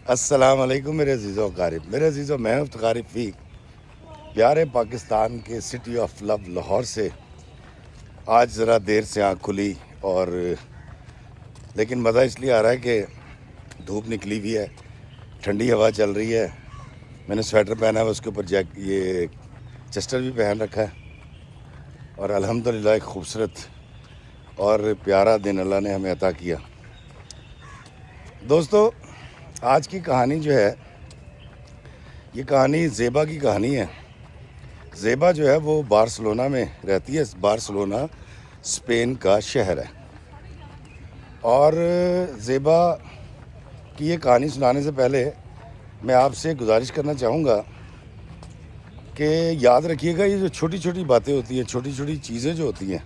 السلام علیکم میرے عزیزوں اقارب، میرے عزیزوں میں ہوں افتخار رفیق، پیارے پاکستان کے سٹی آف لو لاہور سے۔ آج ذرا دیر سے آنکھ کھلی اور لیکن مزہ اس لیے آ رہا ہے کہ دھوپ نکلی ہوئی ہے، ٹھنڈی ہوا چل رہی ہے۔ میں نے سویٹر پہنا ہے، اس کے اوپر یہ چسٹر بھی پہن رکھا ہے، اور الحمدللہ ایک خوبصورت اور پیارا دن اللہ نے ہمیں عطا کیا۔ دوستو، آج کی کہانی جو ہے، یہ کہانی زیبا کی کہانی ہے۔ زیبا جو ہے وہ بارسلونا میں رہتی ہے۔ بارسلونا اسپین کا شہر ہے، اور زیبا کی یہ کہانی سنانے سے پہلے میں آپ سے گزارش کرنا چاہوں گا کہ یاد رکھیے گا، یہ جو چھوٹی چھوٹی باتیں ہوتی ہیں، چھوٹی چھوٹی چیزیں جو ہوتی ہیں،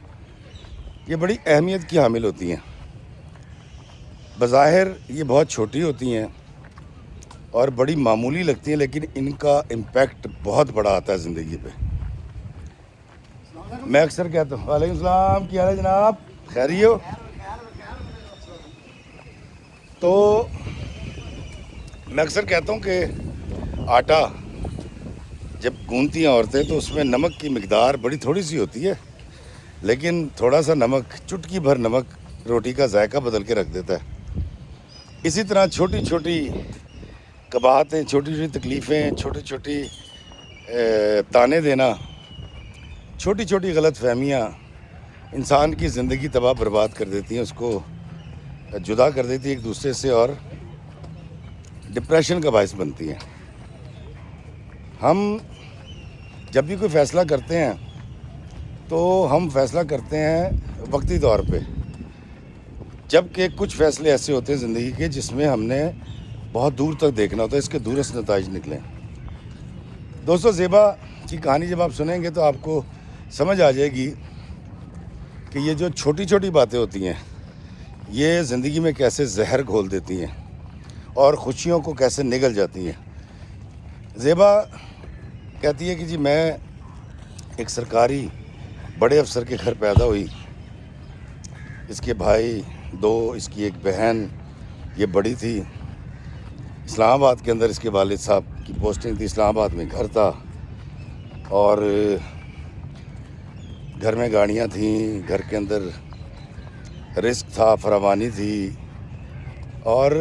یہ بڑی اہمیت کی حامل ہوتی ہیں۔ بظاہر یہ بہت چھوٹی ہوتی ہیں اور بڑی معمولی لگتی ہیں، لیکن ان کا امپیکٹ بہت بڑا آتا ہے زندگی پہ۔ میں اکثر کہتا ہوں، وعلیکم السلام، کیا حال ہے جناب، خیریت ہو؟ تو میں اکثر کہتا ہوں کہ آٹا جب گوندتی ہیں عورتیں تو اس میں نمک کی مقدار بڑی تھوڑی سی ہوتی ہے، لیکن تھوڑا سا نمک، چٹکی بھر نمک روٹی کا ذائقہ بدل کے رکھ دیتا ہے۔ اسی طرح چھوٹی چھوٹی قباحتیں، چھوٹی چھوٹی تکلیفیں، چھوٹی چھوٹی تانے دینا، چھوٹی چھوٹی غلط فہمیاں انسان کی زندگی تباہ برباد کر دیتی ہیں، اس کو جدا کر دیتی ہیں ایک دوسرے سے، اور ڈپریشن کا باعث بنتی ہیں۔ ہم جب بھی کوئی فیصلہ کرتے ہیں تو ہم فیصلہ کرتے ہیں وقتی طور پہ، جبکہ کچھ فیصلے ایسے ہوتے ہیں زندگی کے جس میں ہم نے بہت دور تک دیکھنا ہوتا ہے، اس کے دورست نتائج نکلیں۔ دوستو، زیبا کی کہانی جب آپ سنیں گے تو آپ کو سمجھ آ جائے گی کہ یہ جو چھوٹی چھوٹی باتیں ہوتی ہیں، یہ زندگی میں کیسے زہر گھول دیتی ہیں اور خوشیوں کو کیسے نگل جاتی ہیں۔ زیبا کہتی ہے کہ جی میں ایک سرکاری بڑے افسر کے گھر پیدا ہوئی، اس کے بھائی دو، اس کی ایک بہن، یہ بڑی تھی۔ اسلام آباد کے اندر اس کے والد صاحب کی پوسٹنگ تھی، اسلام آباد میں گھر تھا، اور گھر میں گاڑیاں تھیں، گھر کے اندر رزق تھا، فراوانی تھی، اور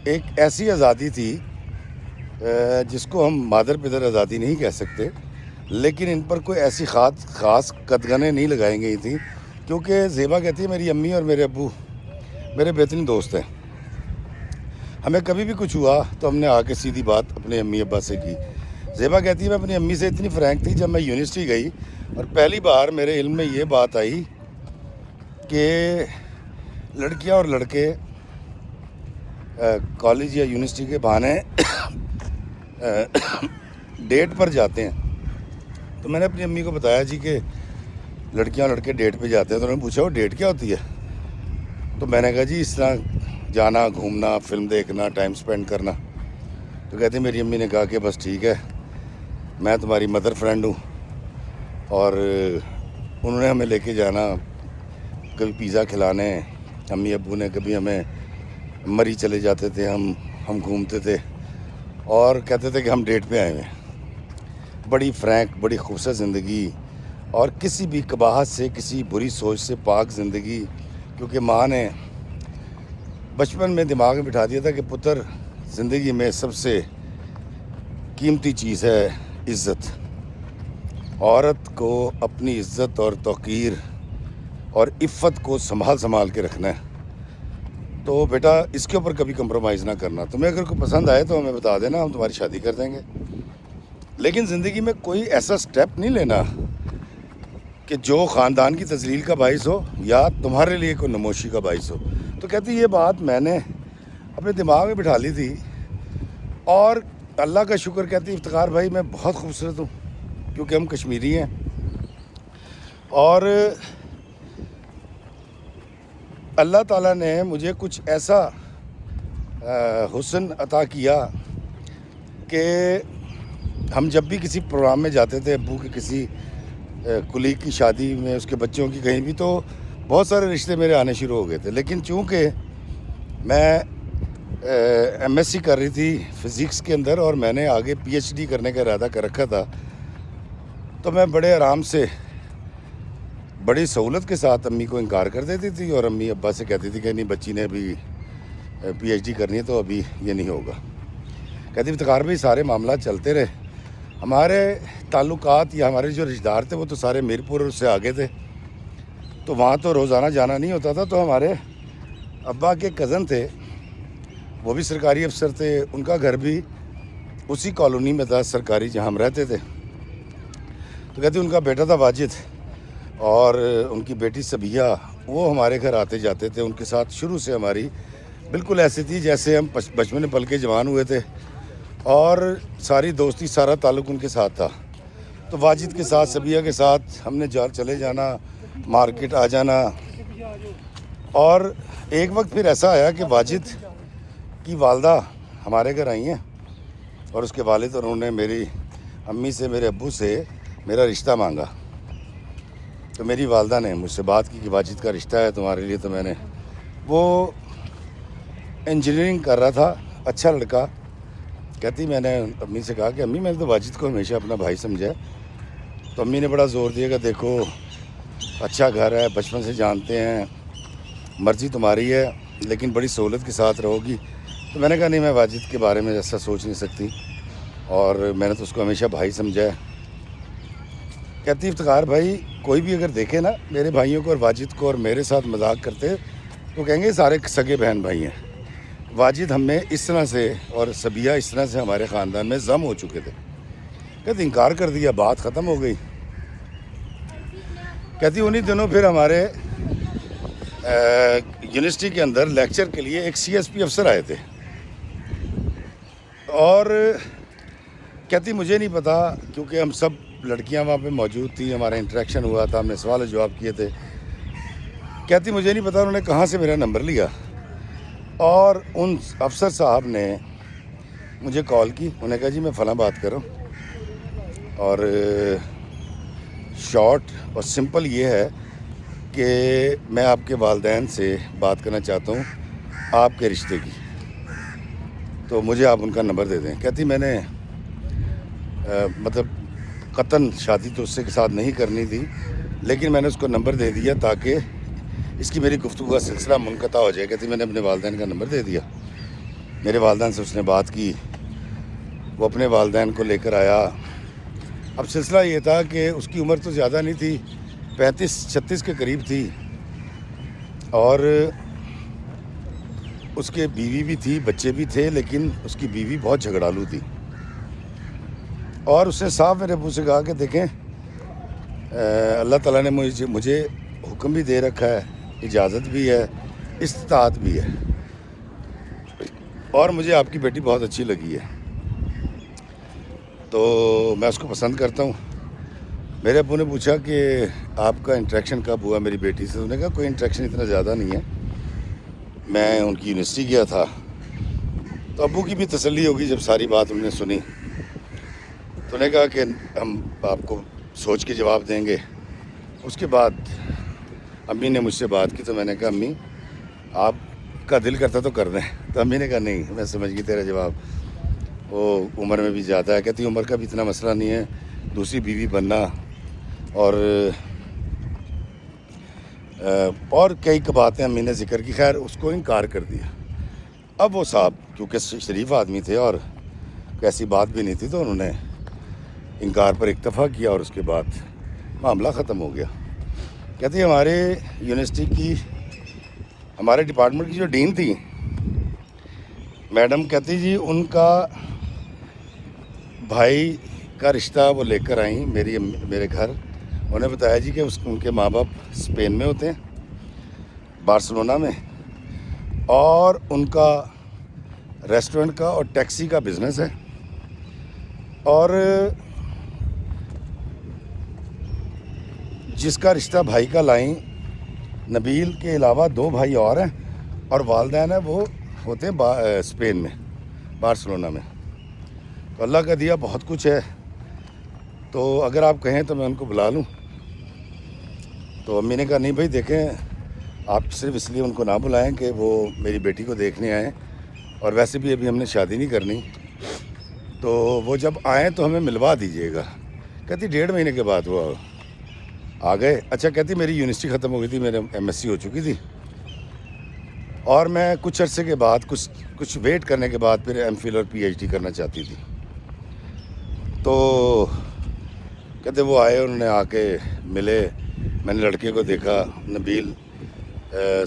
ایک ایسی آزادی تھی جس کو ہم مادر پدر آزادی نہیں کہہ سکتے، لیکن ان پر کوئی ایسی خاص قدغنیں نہیں لگائی گئی تھیں، کیونکہ زیبا کہتی ہے میری امی اور میرے ابو میرے بہترین دوست ہیں۔ ہمیں کبھی بھی کچھ ہوا تو ہم نے آ کے سیدھی بات اپنے امی ابا سے کی۔ زیبا کہتی ہے میں اپنی امی سے اتنی فرینک تھی، جب میں یونیورسٹی گئی اور پہلی بار میرے علم میں یہ بات آئی کہ لڑکیاں اور لڑکے کالج یا یونیورسٹی کے بہانے ڈیٹ پر جاتے ہیں، تو میں نے اپنی امی کو بتایا جی کہ لڑکیاں اور لڑکے ڈیٹ پہ جاتے ہیں۔ تو انہوں نے پوچھا وہ ڈیٹ کیا ہوتی ہے؟ تو میں نے کہا جی اس طرح جانا، گھومنا، فلم دیکھنا، ٹائم سپینڈ کرنا۔ تو کہتے میری امی نے کہا کہ بس ٹھیک ہے، میں تمہاری مدر فرینڈ ہوں، اور انہوں نے ہمیں لے کے جانا کبھی پیزا کھلانے، امی ابو نے کبھی ہمیں مری چلے جاتے تھے، ہم گھومتے تھے اور کہتے تھے کہ ہم ڈیٹ پہ آئے ہوئے ہیں۔ بڑی فرینک، بڑی خوبصورت زندگی، اور کسی بھی قباحت سے، کسی بری سوچ سے پاک زندگی، کیونکہ ماں نے بچپن میں دماغ میں بٹھا دیا تھا کہ پتر زندگی میں سب سے قیمتی چیز ہے عزت۔ عورت کو اپنی عزت اور توقیر اور عفت کو سنبھال کے رکھنا ہے، تو بیٹا اس کے اوپر کبھی کمپرومائز نہ کرنا۔ تمہیں اگر کوئی پسند آئے تو ہمیں بتا دینا، ہم تمہاری شادی کر دیں گے، لیکن زندگی میں کوئی ایسا سٹیپ نہیں لینا کہ جو خاندان کی تذلیل کا باعث ہو یا تمہارے لیے کوئی نموشی کا باعث ہو۔ تو کہتی یہ بات میں نے اپنے دماغ میں بٹھا لی تھی، اور اللہ کا شکر، کہتی افتخار بھائی میں بہت خوبصورت ہوں، کیونکہ ہم کشمیری ہیں، اور اللہ تعالیٰ نے مجھے کچھ ایسا حسن عطا کیا کہ ہم جب بھی کسی پروگرام میں جاتے تھے، ابو کے کسی کلیگ کی شادی میں، اس کے بچوں کی کہیں بھی، تو بہت سارے رشتے میرے آنے شروع ہو گئے تھے، لیکن چونکہ میں ایم ایس سی کر رہی تھی فزکس کے اندر اور میں نے آگے پی ایچ ڈی کرنے کا ارادہ کر رکھا تھا. تو میں بڑے آرام سے بڑی سہولت کے ساتھ امی کو انکار کر دیتی تھی اور امی ابا سے کہتی تھی کہ نہیں بچی نے ابھی پی ایچ ڈی کرنی ہے تو ابھی یہ نہیں ہوگا. کہتی افتخار بھائی سارے معاملات چلتے رہے. ہمارے تعلقات یا ہمارے جو رشتہ دار تھے وہ تو سارے میرپور اور اس سے آگے تھے, تو وہاں تو روزانہ جانا نہیں ہوتا تھا. تو ہمارے ابا کے کزن تھے, وہ بھی سرکاری افسر تھے, ان کا گھر بھی اسی کالونی میں تھا سرکاری جہاں ہم رہتے تھے. تو کہتی ان کا بیٹا تھا واجد اور ان کی بیٹی صبیہ, وہ ہمارے گھر آتے جاتے تھے. ان کے ساتھ شروع سے ہماری بالکل ایسی تھی جیسے ہم بچپن میں پل کے جوان ہوئے تھے, اور ساری دوستی سارا تعلق ان کے ساتھ تھا. تو واجد کے ساتھ صبیہ کے ساتھ ہم نے چلے جانا, مارکیٹ آ جانا. اور ایک وقت پھر ایسا آیا کہ واجد کی والدہ ہمارے گھر آئی ہیں اور اس کے والد, اور انہوں نے میری امی سے میرے ابو سے میرا رشتہ مانگا. تو میری والدہ نے مجھ سے بات کی کہ واجد کا رشتہ ہے تمہارے لیے. تو میں نے, وہ انجینئرنگ کر رہا تھا, اچھا لڑکا. کہتی میں نے امی سے کہا کہ امی میں نے تو واجد کو ہمیشہ اپنا بھائی سمجھا. تو امی نے بڑا زور دیا کہ دیکھو اچھا گھر ہے, بچپن سے جانتے ہیں, مرضی تمہاری ہے لیکن بڑی سہولت کے ساتھ رہو گی. تو میں نے کہا نہیں, میں واجد کے بارے میں ایسا سوچ نہیں سکتی اور میں نے تو اس کو ہمیشہ بھائی سمجھا ہے. کہتی افتخار بھائی کوئی بھی اگر دیکھے نا میرے بھائیوں کو اور واجد کو اور میرے ساتھ مذاق کرتے تو کہیں گے سارے سگے بہن بھائی ہیں. واجد ہمیں اس طرح سے اور صبیہ اس طرح سے ہمارے خاندان میں ضم ہو چکے تھے. کہتی انکار کر دیا, بات ختم ہو گئی. کہتی انہی دنوں پھر ہمارے یونیورسٹی کے اندر لیکچر کے لیے ایک سی ایس پی افسر آئے تھے, اور کہتی مجھے نہیں پتا کیونکہ ہم سب لڑکیاں وہاں پہ موجود تھیں, ہمارا انٹریکشن ہوا تھا, ہم نے سوال و جواب کیے تھے. کہتی مجھے نہیں پتا انہوں نے کہاں سے میرا نمبر لیا, اور ان افسر صاحب نے مجھے کال کی. انہوں نے کہا جی میں فلاں بات کر رہا ہوں, اور شارٹ اور سمپل یہ ہے کہ میں آپ کے والدین سے بات کرنا چاہتا ہوں آپ کے رشتے کی, تو مجھے آپ ان کا نمبر دے دیں. کہتی میں نے مطلب قطعاً شادی تو اس سے کے ساتھ نہیں کرنی تھی, لیکن میں نے اس کو نمبر دے دیا تاکہ اس کی میری گفتگو کا سلسلہ منقطع ہو جائے. کہتی میں نے اپنے والدین کا نمبر دے دیا. میرے والدین سے اس نے بات کی, وہ اپنے والدین کو لے کر آیا. اب سلسلہ یہ تھا کہ اس کی عمر تو زیادہ نہیں تھی, 35-36 کے قریب تھی, اور اس کے بیوی بھی تھی, بچے بھی تھے, لیکن اس کی بیوی بہت جھگڑالو تھی. اور اس نے صاحب میرے ابو سے کہا کہ دیکھیں اللہ تعالیٰ نے مجھے حکم بھی دے رکھا ہے, اجازت بھی ہے, استطاعت بھی ہے, اور مجھے آپ کی بیٹی بہت اچھی لگی ہے, تو میں اس کو پسند کرتا ہوں. میرے ابو نے پوچھا کہ آپ کا انٹریکشن کب ہوا میری بیٹی سے. انہوں نے کہا کوئی انٹریکشن اتنا زیادہ نہیں ہے, میں ان کی یونیورسٹی گیا تھا. تو ابو کی بھی تسلی ہوگی جب ساری بات انہوں نے سنی. تو نے کہا کہ ہم آپ کو سوچ کے جواب دیں گے. اس کے بعد امی نے مجھ سے بات کی, تو میں نے کہا امی آپ کا دل کرتا تو کر دیں. تو امی نے کہا نہیں, میں سمجھ گئی تیرا جواب, وہ عمر میں بھی زیادہ ہے. کہتی عمر کا بھی اتنا مسئلہ نہیں ہے, دوسری بیوی بننا اور کئی باتیں امی نے ذکر کی. خیر اس کو انکار کر دیا. اب وہ صاحب کیونکہ شریف آدمی تھے اور ایسی بات بھی نہیں تھی, تو انہوں نے انکار پر اکتفا کیا اور اس کے بعد معاملہ ختم ہو گیا. کہتی ہمارے یونیورسٹی کی, ہمارے ڈپارٹمنٹ کی جو ڈین تھی میڈم, کہتی جی ان کا بھائی کا رشتہ وہ لے کر آئیں میرے گھر. انہوں نے بتایا جی کہ ان کے ماں باپ اسپین میں ہوتے ہیں, بارسلونا میں, اور ان کا ریسٹورنٹ کا اور ٹیکسی کا بزنس ہے, اور جس کا رشتہ بھائی کا لائیں نبیل کے علاوہ 2 بھائی اور ہیں, اور والدین ہیں وہ ہوتے ہیں اسپین میں, بارسلونا میں. تو اللہ کا دیا بہت کچھ ہے, تو اگر آپ کہیں تو میں ان کو بلا لوں. تو امی نے کہا نہیں بھائی دیکھیں, آپ صرف اس لیے ان کو نہ بلائیں کہ وہ میری بیٹی کو دیکھنے آئیں, اور ویسے بھی ابھی ہم نے شادی نہیں کرنی، تو وہ جب آئیں تو ہمیں ملوا دیجیے گا۔ کہتی 1.5 مہینے کے بعد وہ آ گئے۔ اچھا کہتی میری یونیورسٹی ختم ہو گئی تھی، میرے MSc ہو چکی تھی، اور میں کچھ عرصے کے بعد کچھ ویٹ کرنے کے بعد پھر MPhil اور PhD کرنا چاہتی تھی۔ تو کہتے وہ آئے، انہوں نے آ کے ملے، میں نے لڑکے کو دیکھا، نبیل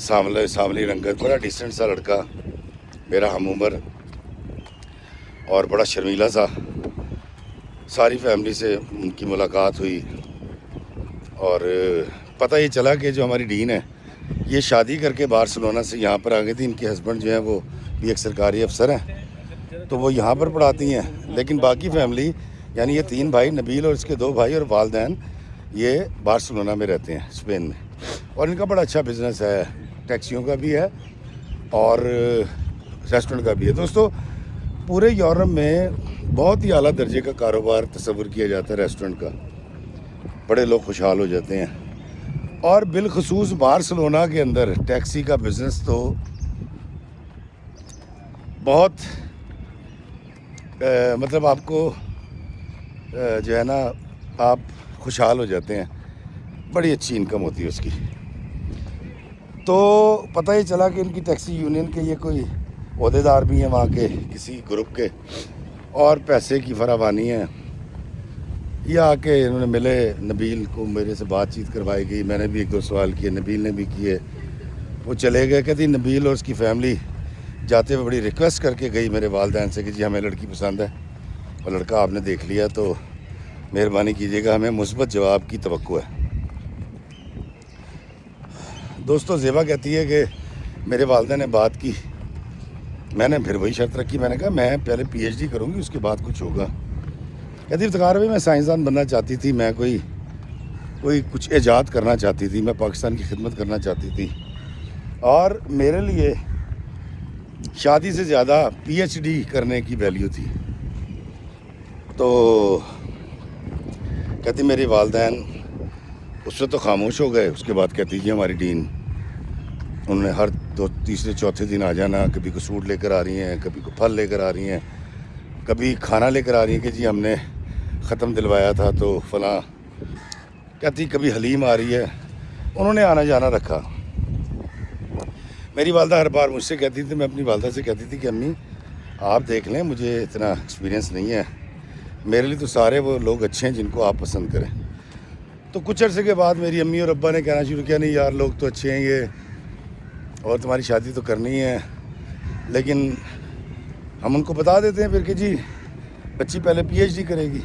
سانولی رنگت، بڑا ڈیسنٹ سا لڑکا، میرا ہم عمر اور بڑا شرمیلا سا۔ ساری فیملی سے ان کی ملاقات ہوئی، اور پتہ یہ چلا کہ جو ہماری ڈین ہے یہ شادی کر کے بارسلونا سے یہاں پر آ گئی تھی۔ ان کے ہسبینڈ جو ہیں وہ بھی ایک سرکاری افسر ہیں، تو وہ یہاں پر پڑھاتی ہیں، لیکن باقی فیملی یعنی یہ 3 بھائی، نبیل اور اس کے 2 بھائی اور والدین، یہ بارسلونا میں رہتے ہیں، اسپین میں، اور ان کا بڑا اچھا بزنس ہے، ٹیکسیوں کا بھی ہے اور ریسٹورنٹ کا بھی ہے۔ دوستو پورے یورپ میں بہت ہی اعلیٰ درجے کا کاروبار تصور کیا جاتا ہے ریسٹورنٹ کا، بڑے لوگ خوشحال ہو جاتے ہیں، اور بالخصوص بارسلونا کے اندر ٹیکسی کا بزنس تو بہت مطلب آپ کو جو ہے نا آپ خوشحال ہو جاتے ہیں، بڑی اچھی انکم ہوتی ہے اس کی۔ تو پتہ ہی چلا کہ ان کی ٹیکسی یونین کے یہ کوئی عہدیدار بھی ہیں وہاں کے کسی گروپ کے، اور پیسے کی فراوانی ہے۔ یہ آ کے انہوں نے ملے، نبیل کو میرے سے بات چیت کروائی گئی، میں نے بھی 1-2 سوال کیے، نبیل نے بھی کیے، وہ چلے گئے۔ کہتی نبیل اور اس کی فیملی جاتے ہوئے بڑی ریکویسٹ کر کے گئی میرے والدین سے کہ جی ہمیں لڑکی پسند ہے اور لڑکا آپ نے دیکھ لیا تو مہربانی کیجیے گا، ہمیں مثبت جواب کی توقع ہے۔ دوستو زیبا کہتی ہے کہ میرے والدین نے بات کی، میں نے پھر وہی شرط رکھی، میں نے کہا میں پہلے PhD کروں گی، اس کے بعد کچھ ہوگا۔ کہتی افتخار بھائی میں سائنسدان بننا چاہتی تھی، میں کوئی کچھ ایجاد کرنا چاہتی تھی، میں پاکستان کی خدمت کرنا چاہتی تھی، اور میرے لیے شادی سے زیادہ PhD کرنے کی ویلیو تھی۔ تو کہتی میرے والدین اس سے تو خاموش ہو گئے، اس کے بعد کہتی جی ہماری ڈین، انہوں نے ہر 2، تیسرے، چوتھے دن آ جانا، کبھی کو سوٹ لے کر آ رہی ہیں، کبھی کو پھل لے کر آ رہی ہیں، کبھی کھانا لے کر آ رہی ہیں کہ جی ہم نے ختم دلوایا تھا تو فلاں، کہتی کبھی حلیم آ رہی ہے، انہوں نے آنا جانا رکھا۔ میری والدہ ہر بار مجھ سے کہتی تھی، میں اپنی والدہ سے کہتی تھی کہ امی آپ دیکھ لیں، مجھے اتنا ایکسپیرینس نہیں ہے، میرے لیے تو سارے وہ لوگ اچھے ہیں جن کو آپ پسند کریں۔ تو کچھ عرصے کے بعد میری امی اور ابا نے کہنا شروع کیا نہیں یار لوگ تو اچھے ہیں یہ، اور تمہاری شادی تو کرنی ہے، لیکن ہم ان کو بتا دیتے ہیں پھر کہ جی بچی پہلے PhD کرے گی،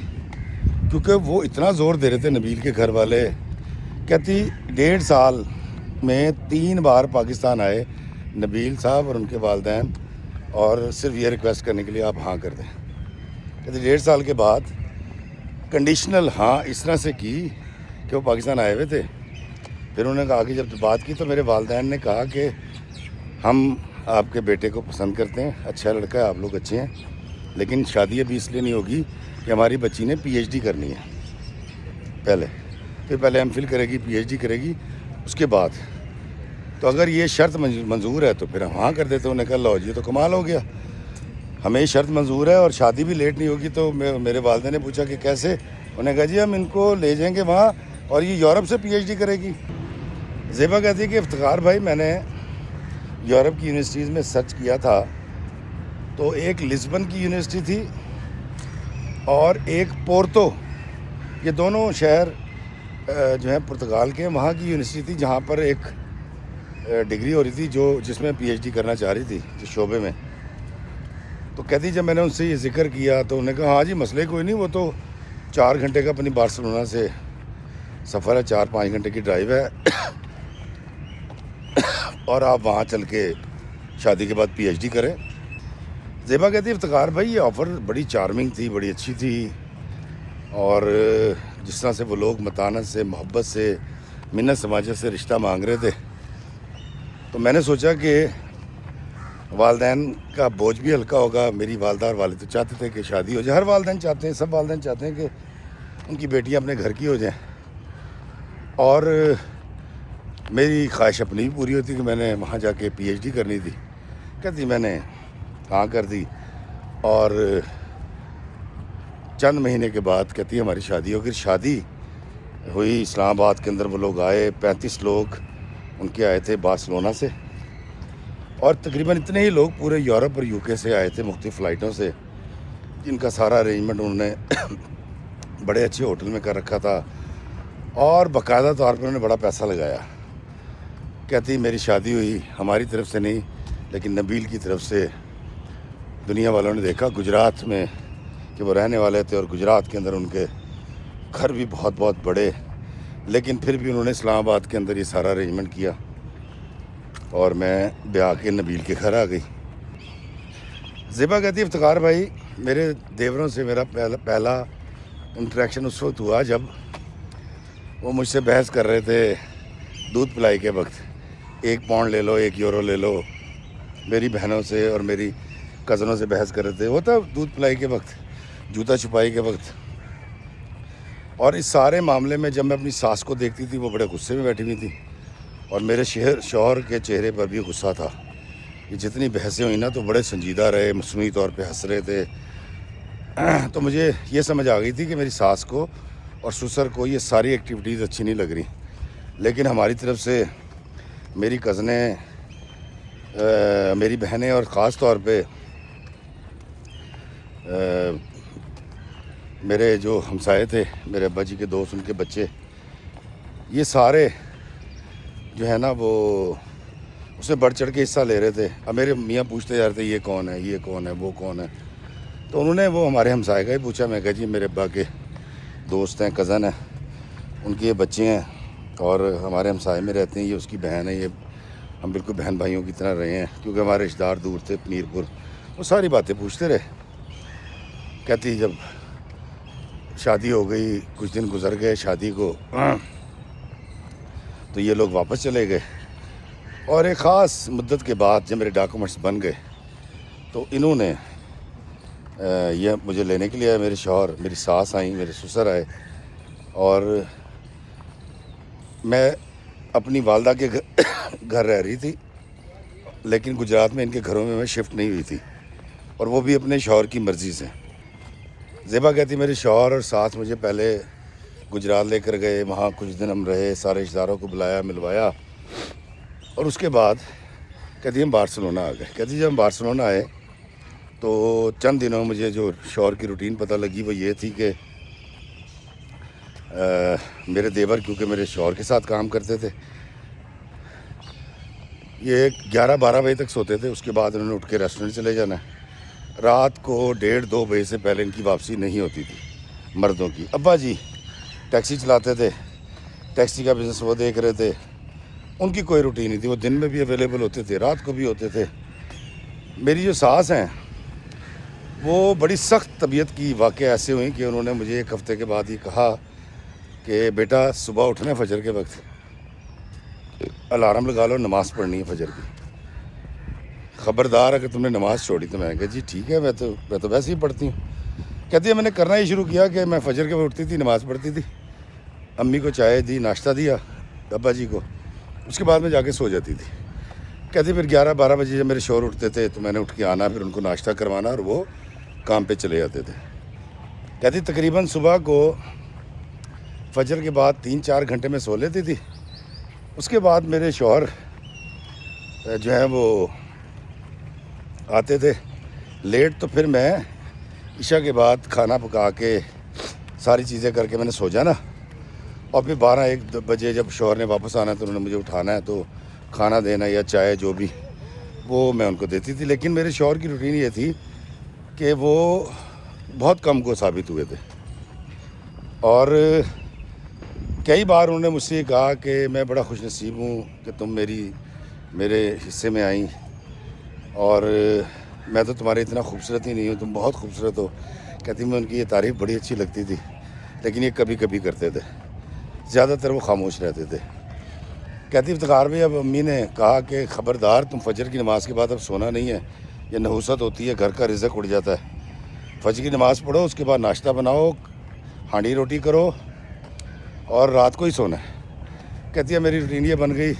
کیونکہ وہ اتنا زور دے رہے تھے نبیل کے گھر والے۔ کہتی 1.5 سال میں 3 بار پاکستان آئے نبیل صاحب اور ان کے والدین، اور صرف یہ ریکویسٹ کرنے کے لیے آپ ہاں کر دیں۔ کہتے 1.5 سال کے بعد کنڈیشنل ہاں اس طرح سے کی کہ وہ پاکستان آئے ہوئے تھے، پھر انہوں نے کہا کہ جب بات کی تو میرے والدین نے کہا کہ ہم آپ کے بیٹے کو پسند کرتے ہیں، اچھا لڑکا ہے، آپ لوگ اچھے ہیں، لیکن شادی ابھی اس لیے نہیں ہوگی کہ ہماری بچی نے PhD کرنی ہے پہلے MPhil کرے گی، PhD کرے گی، اس کے بعد تو اگر یہ شرط منظور ہے تو پھر ہم ہاں کر دیتے۔ انہوں نے کہا لو جی تو کمال ہو گیا، ہمیں یہ شرط منظور ہے اور شادی بھی لیٹ نہیں ہوگی۔ تو میرے والدین نے پوچھا کہ کیسے؟ انہوں نے کہا جی ہم ان کو لے جائیں گے وہاں اور یہ یورپ سے PhD کرے گی۔ زیبا کہتی ہے کہ افتخار بھائی میں نے یورپ کی یونیورسٹیز میں سرچ کیا تھا، تو ایک لسبن کی یونیورسٹی تھی اور ایک پورتو، یہ دونوں شہر جو ہیں پرتگال کے، وہاں کی یونیورسٹی تھی جہاں پر ایک ڈگری ہو رہی تھی جس میں PhD کرنا چاہ رہی تھی جس شعبے میں۔ تو کہتی جب میں نے ان سے یہ ذکر کیا تو انہوں نے کہا ہاں جی مسئلے کوئی نہیں، وہ تو 4 گھنٹے کا اپنی بارسلونا سے سفر ہے، 4-5 گھنٹے کی ڈرائیو ہے، اور آپ وہاں چل کے شادی کے بعد PhD کریں۔ زیبا کہتی ہے افتخار بھائی یہ آفر بڑی چارمنگ تھی، بڑی اچھی تھی، اور جس طرح سے وہ لوگ متانت سے، محبت سے، منت سماجت سے رشتہ مانگ رہے تھے، تو میں نے سوچا کہ والدین کا بوجھ بھی ہلکا ہوگا۔ میری والدہ اور والد تو چاہتے تھے کہ شادی ہو جائے، ہر والدین چاہتے ہیں، سب والدین چاہتے ہیں کہ ان کی بیٹیاں اپنے گھر کی ہو جائیں، اور میری خواہش اپنی بھی پوری ہوتی کہ میں نے وہاں جا کے PhD کرنی تھی۔ کہتی میں نے ہاں کر دی، اور چند مہینے کے بعد کہتی ہے ہماری شادی ہوگی۔ شادی ہوئی اسلام آباد کے اندر، وہ لوگ آئے 35 لوگ ان کے آئے تھے بارسلونا سے، اور تقریباً اتنے ہی لوگ پورے یورپ اور UK سے آئے تھے مختلف فلائٹوں سے، جن کا سارا ارینجمنٹ انہوں نے بڑے اچھے ہوٹل میں کر رکھا تھا، اور باقاعدہ طور پر انہوں نے بڑا پیسہ لگایا۔ کہتی میری شادی ہوئی ہماری طرف سے نہیں لیکن نبیل کی طرف سے، دنیا والوں نے دیکھا گجرات میں کہ وہ رہنے والے تھے، اور گجرات کے اندر ان کے گھر بھی بہت بہت بڑے، لیکن پھر بھی انہوں نے اسلام آباد کے اندر یہ سارا ارینجمنٹ کیا، اور میں بیاہ کے نبیل کے گھر آ گئی۔ زیبا کہتی افتخار بھائی میرے دیوروں سے میرا پہلا انٹریکشن اس وقت ہوا جب وہ مجھ سے بحث کر رہے تھے دودھ پلائی کے وقت، 1 پاؤنڈ لے لو 1 یورو لے لو، میری بہنوں سے اور میری کزنوں سے بحث کر رہے تھے، وہ تھا دودھ پلائی کے وقت، جوتا چھپائی کے وقت۔ اور اس سارے معاملے میں جب میں اپنی ساس کو دیکھتی تھی وہ بڑے غصے میں بیٹھی ہوئی تھی، اور میرے شوہر کے چہرے پر بھی غصہ تھا۔ یہ جتنی بحثیں ہوئی نا تو بڑے سنجیدہ رہے، مصنوعی طور پہ ہنس رہے تھے۔ تو مجھے یہ سمجھ آ گئی تھی کہ میری ساس کو اور سسر کو یہ ساری ایکٹیویٹیز اچھی نہیں لگ رہی، لیکن ہماری طرف سے میری کزنیں، میری بہنیں، اور خاص طور پہ میرے جو ہمسائے تھے، میرے ابا جی کے دوست، ان کے بچے، یہ سارے جو ہے نا وہ اس میں بڑھ چڑھ کے حصہ لے رہے تھے۔ اب میرے میاں پوچھتے جا رہے تھے یہ کون ہے، یہ کون ہے، وہ کون ہے، تو انہوں نے وہ ہمارے ہمسائے کا ہی پوچھا۔ میں کہا جی میرے ابا کے دوست ہیں، کزن ہیں، ان کے یہ بچے ہیں، اور ہمارے ہمسائے میں رہتے ہیں، یہ اس کی بہن ہے، یہ ہم بالکل بہن بھائیوں کی طرح رہے ہیں کیونکہ ہمارے رشتہ دار دور تھے پنیر پور۔ وہ ساری باتیں پوچھتے رہے۔ کہتی جب شادی ہو گئی، کچھ دن گزر گئے شادی کو، تو یہ لوگ واپس چلے گئے، اور ایک خاص مدت کے بعد جب میرے ڈاکومنٹس بن گئے تو انہوں نے یہ مجھے لینے کے لیے آئے، میرے شوہر، میری ساس آئیں، میرے سسر آئے، اور میں اپنی والدہ کے گھر رہ رہی تھی، لیکن گجرات میں ان کے گھروں میں شفٹ نہیں ہوئی تھی، اور وہ بھی اپنے شوہر کی مرضی سے۔ زیبا کہتی میرے شوہر اور ساس مجھے پہلے گجرات لے کر گئے، وہاں کچھ دن ہم رہے، سارے رشتہ داروں کو بلایا، ملوایا، اور اس کے بعد کہتی ہم بارسلونا آ گئے۔ کہتی جب ہم بارسلونا آئے تو چند دنوں مجھے جو شوہر کی روٹین پتہ لگی وہ یہ تھی کہ میرے دیور کیونکہ میرے شوہر کے ساتھ کام کرتے تھے، یہ 11-12 بجے تک سوتے تھے، اس کے بعد انہوں نے اٹھ کے ریسٹورنٹ چلے جانا ہے۔ رات کو 1:30-2 بجے سے پہلے ان کی واپسی نہیں ہوتی تھی مردوں کی۔ ابا جی ٹیکسی چلاتے تھے، ٹیکسی کا بزنس وہ دیکھ رہے تھے، ان کی کوئی روٹین نہیں تھی، وہ دن میں بھی اویلیبل ہوتے تھے، رات کو بھی ہوتے تھے۔ میری جو ساس ہیں وہ بڑی سخت طبیعت کی واقعہ ایسے ہوئیں کہ انہوں نے مجھے 1 ہفتے کے بعد ہی کہا کہ بیٹا صبح اٹھنا ہے فجر کے وقت، الارم لگا لو، نماز پڑھنی ہے فجر کی، خبردار اگر تم نے نماز چھوڑی۔ تو میں نے کہا جی ٹھیک ہے، میں تو ویسے ہی پڑھتی ہوں۔ کہتی ہے میں نے کرنا ہی شروع کیا کہ میں فجر کے وقت اٹھتی تھی، نماز پڑھتی تھی، امی کو چائے دی، ناشتہ دیا ابا جی کو، اس کے بعد میں جا کے سو جاتی تھی۔ کہتی پھر 11-12 بجے جب میرے شوہر اٹھتے تھے تو میں نے اٹھ کے آنا، پھر ان کو ناشتہ کروانا، اور وہ کام پہ چلے جاتے تھے۔ کہتی تقریباً صبح کو فجر کے بعد 3-4 گھنٹے میں سو لیتی تھی، اس کے بعد میرے شوہر جو ہیں وہ آتے تھے لیٹ، تو پھر میں عشاء کے بعد کھانا پکا کے ساری چیزیں کر کے میں نے سو جانا، اور پھر 12-1 بجے جب شوہر نے واپس آنا تو انہوں نے مجھے اٹھانا ہے، تو کھانا دینا یا چائے جو بھی وہ میں ان کو دیتی تھی۔ لیکن میرے شوہر کی روٹین یہ تھی کہ وہ بہت کم کو ثابت ہوئے تھے، اور کئی بار انہوں نے مجھ سے یہ کہا کہ میں بڑا خوش نصیب ہوں کہ تم میرے حصے میں آئیں، اور میں تو تمہارے اتنا خوبصورت ہی نہیں ہوں، تم بہت خوبصورت ہو۔ کہتی میں ان کی یہ تعریف بڑی اچھی لگتی تھی، لیکن یہ کبھی کبھی کرتے تھے، زیادہ تر وہ خاموش رہتے تھے۔ کہتی افتخار بھائی اب امی نے کہا کہ خبردار تم فجر کی نماز کے بعد اب سونا نہیں ہے، یہ نحوست ہوتی ہے، گھر کا رزق اڑ جاتا ہے۔ فجر کی نماز پڑھو، اس کے بعد ناشتہ بناؤ، ہانڈی روٹی کرو، اور رات کو ہی سونا ہے۔ کہتی ہے میری روٹین یہ بن گئی،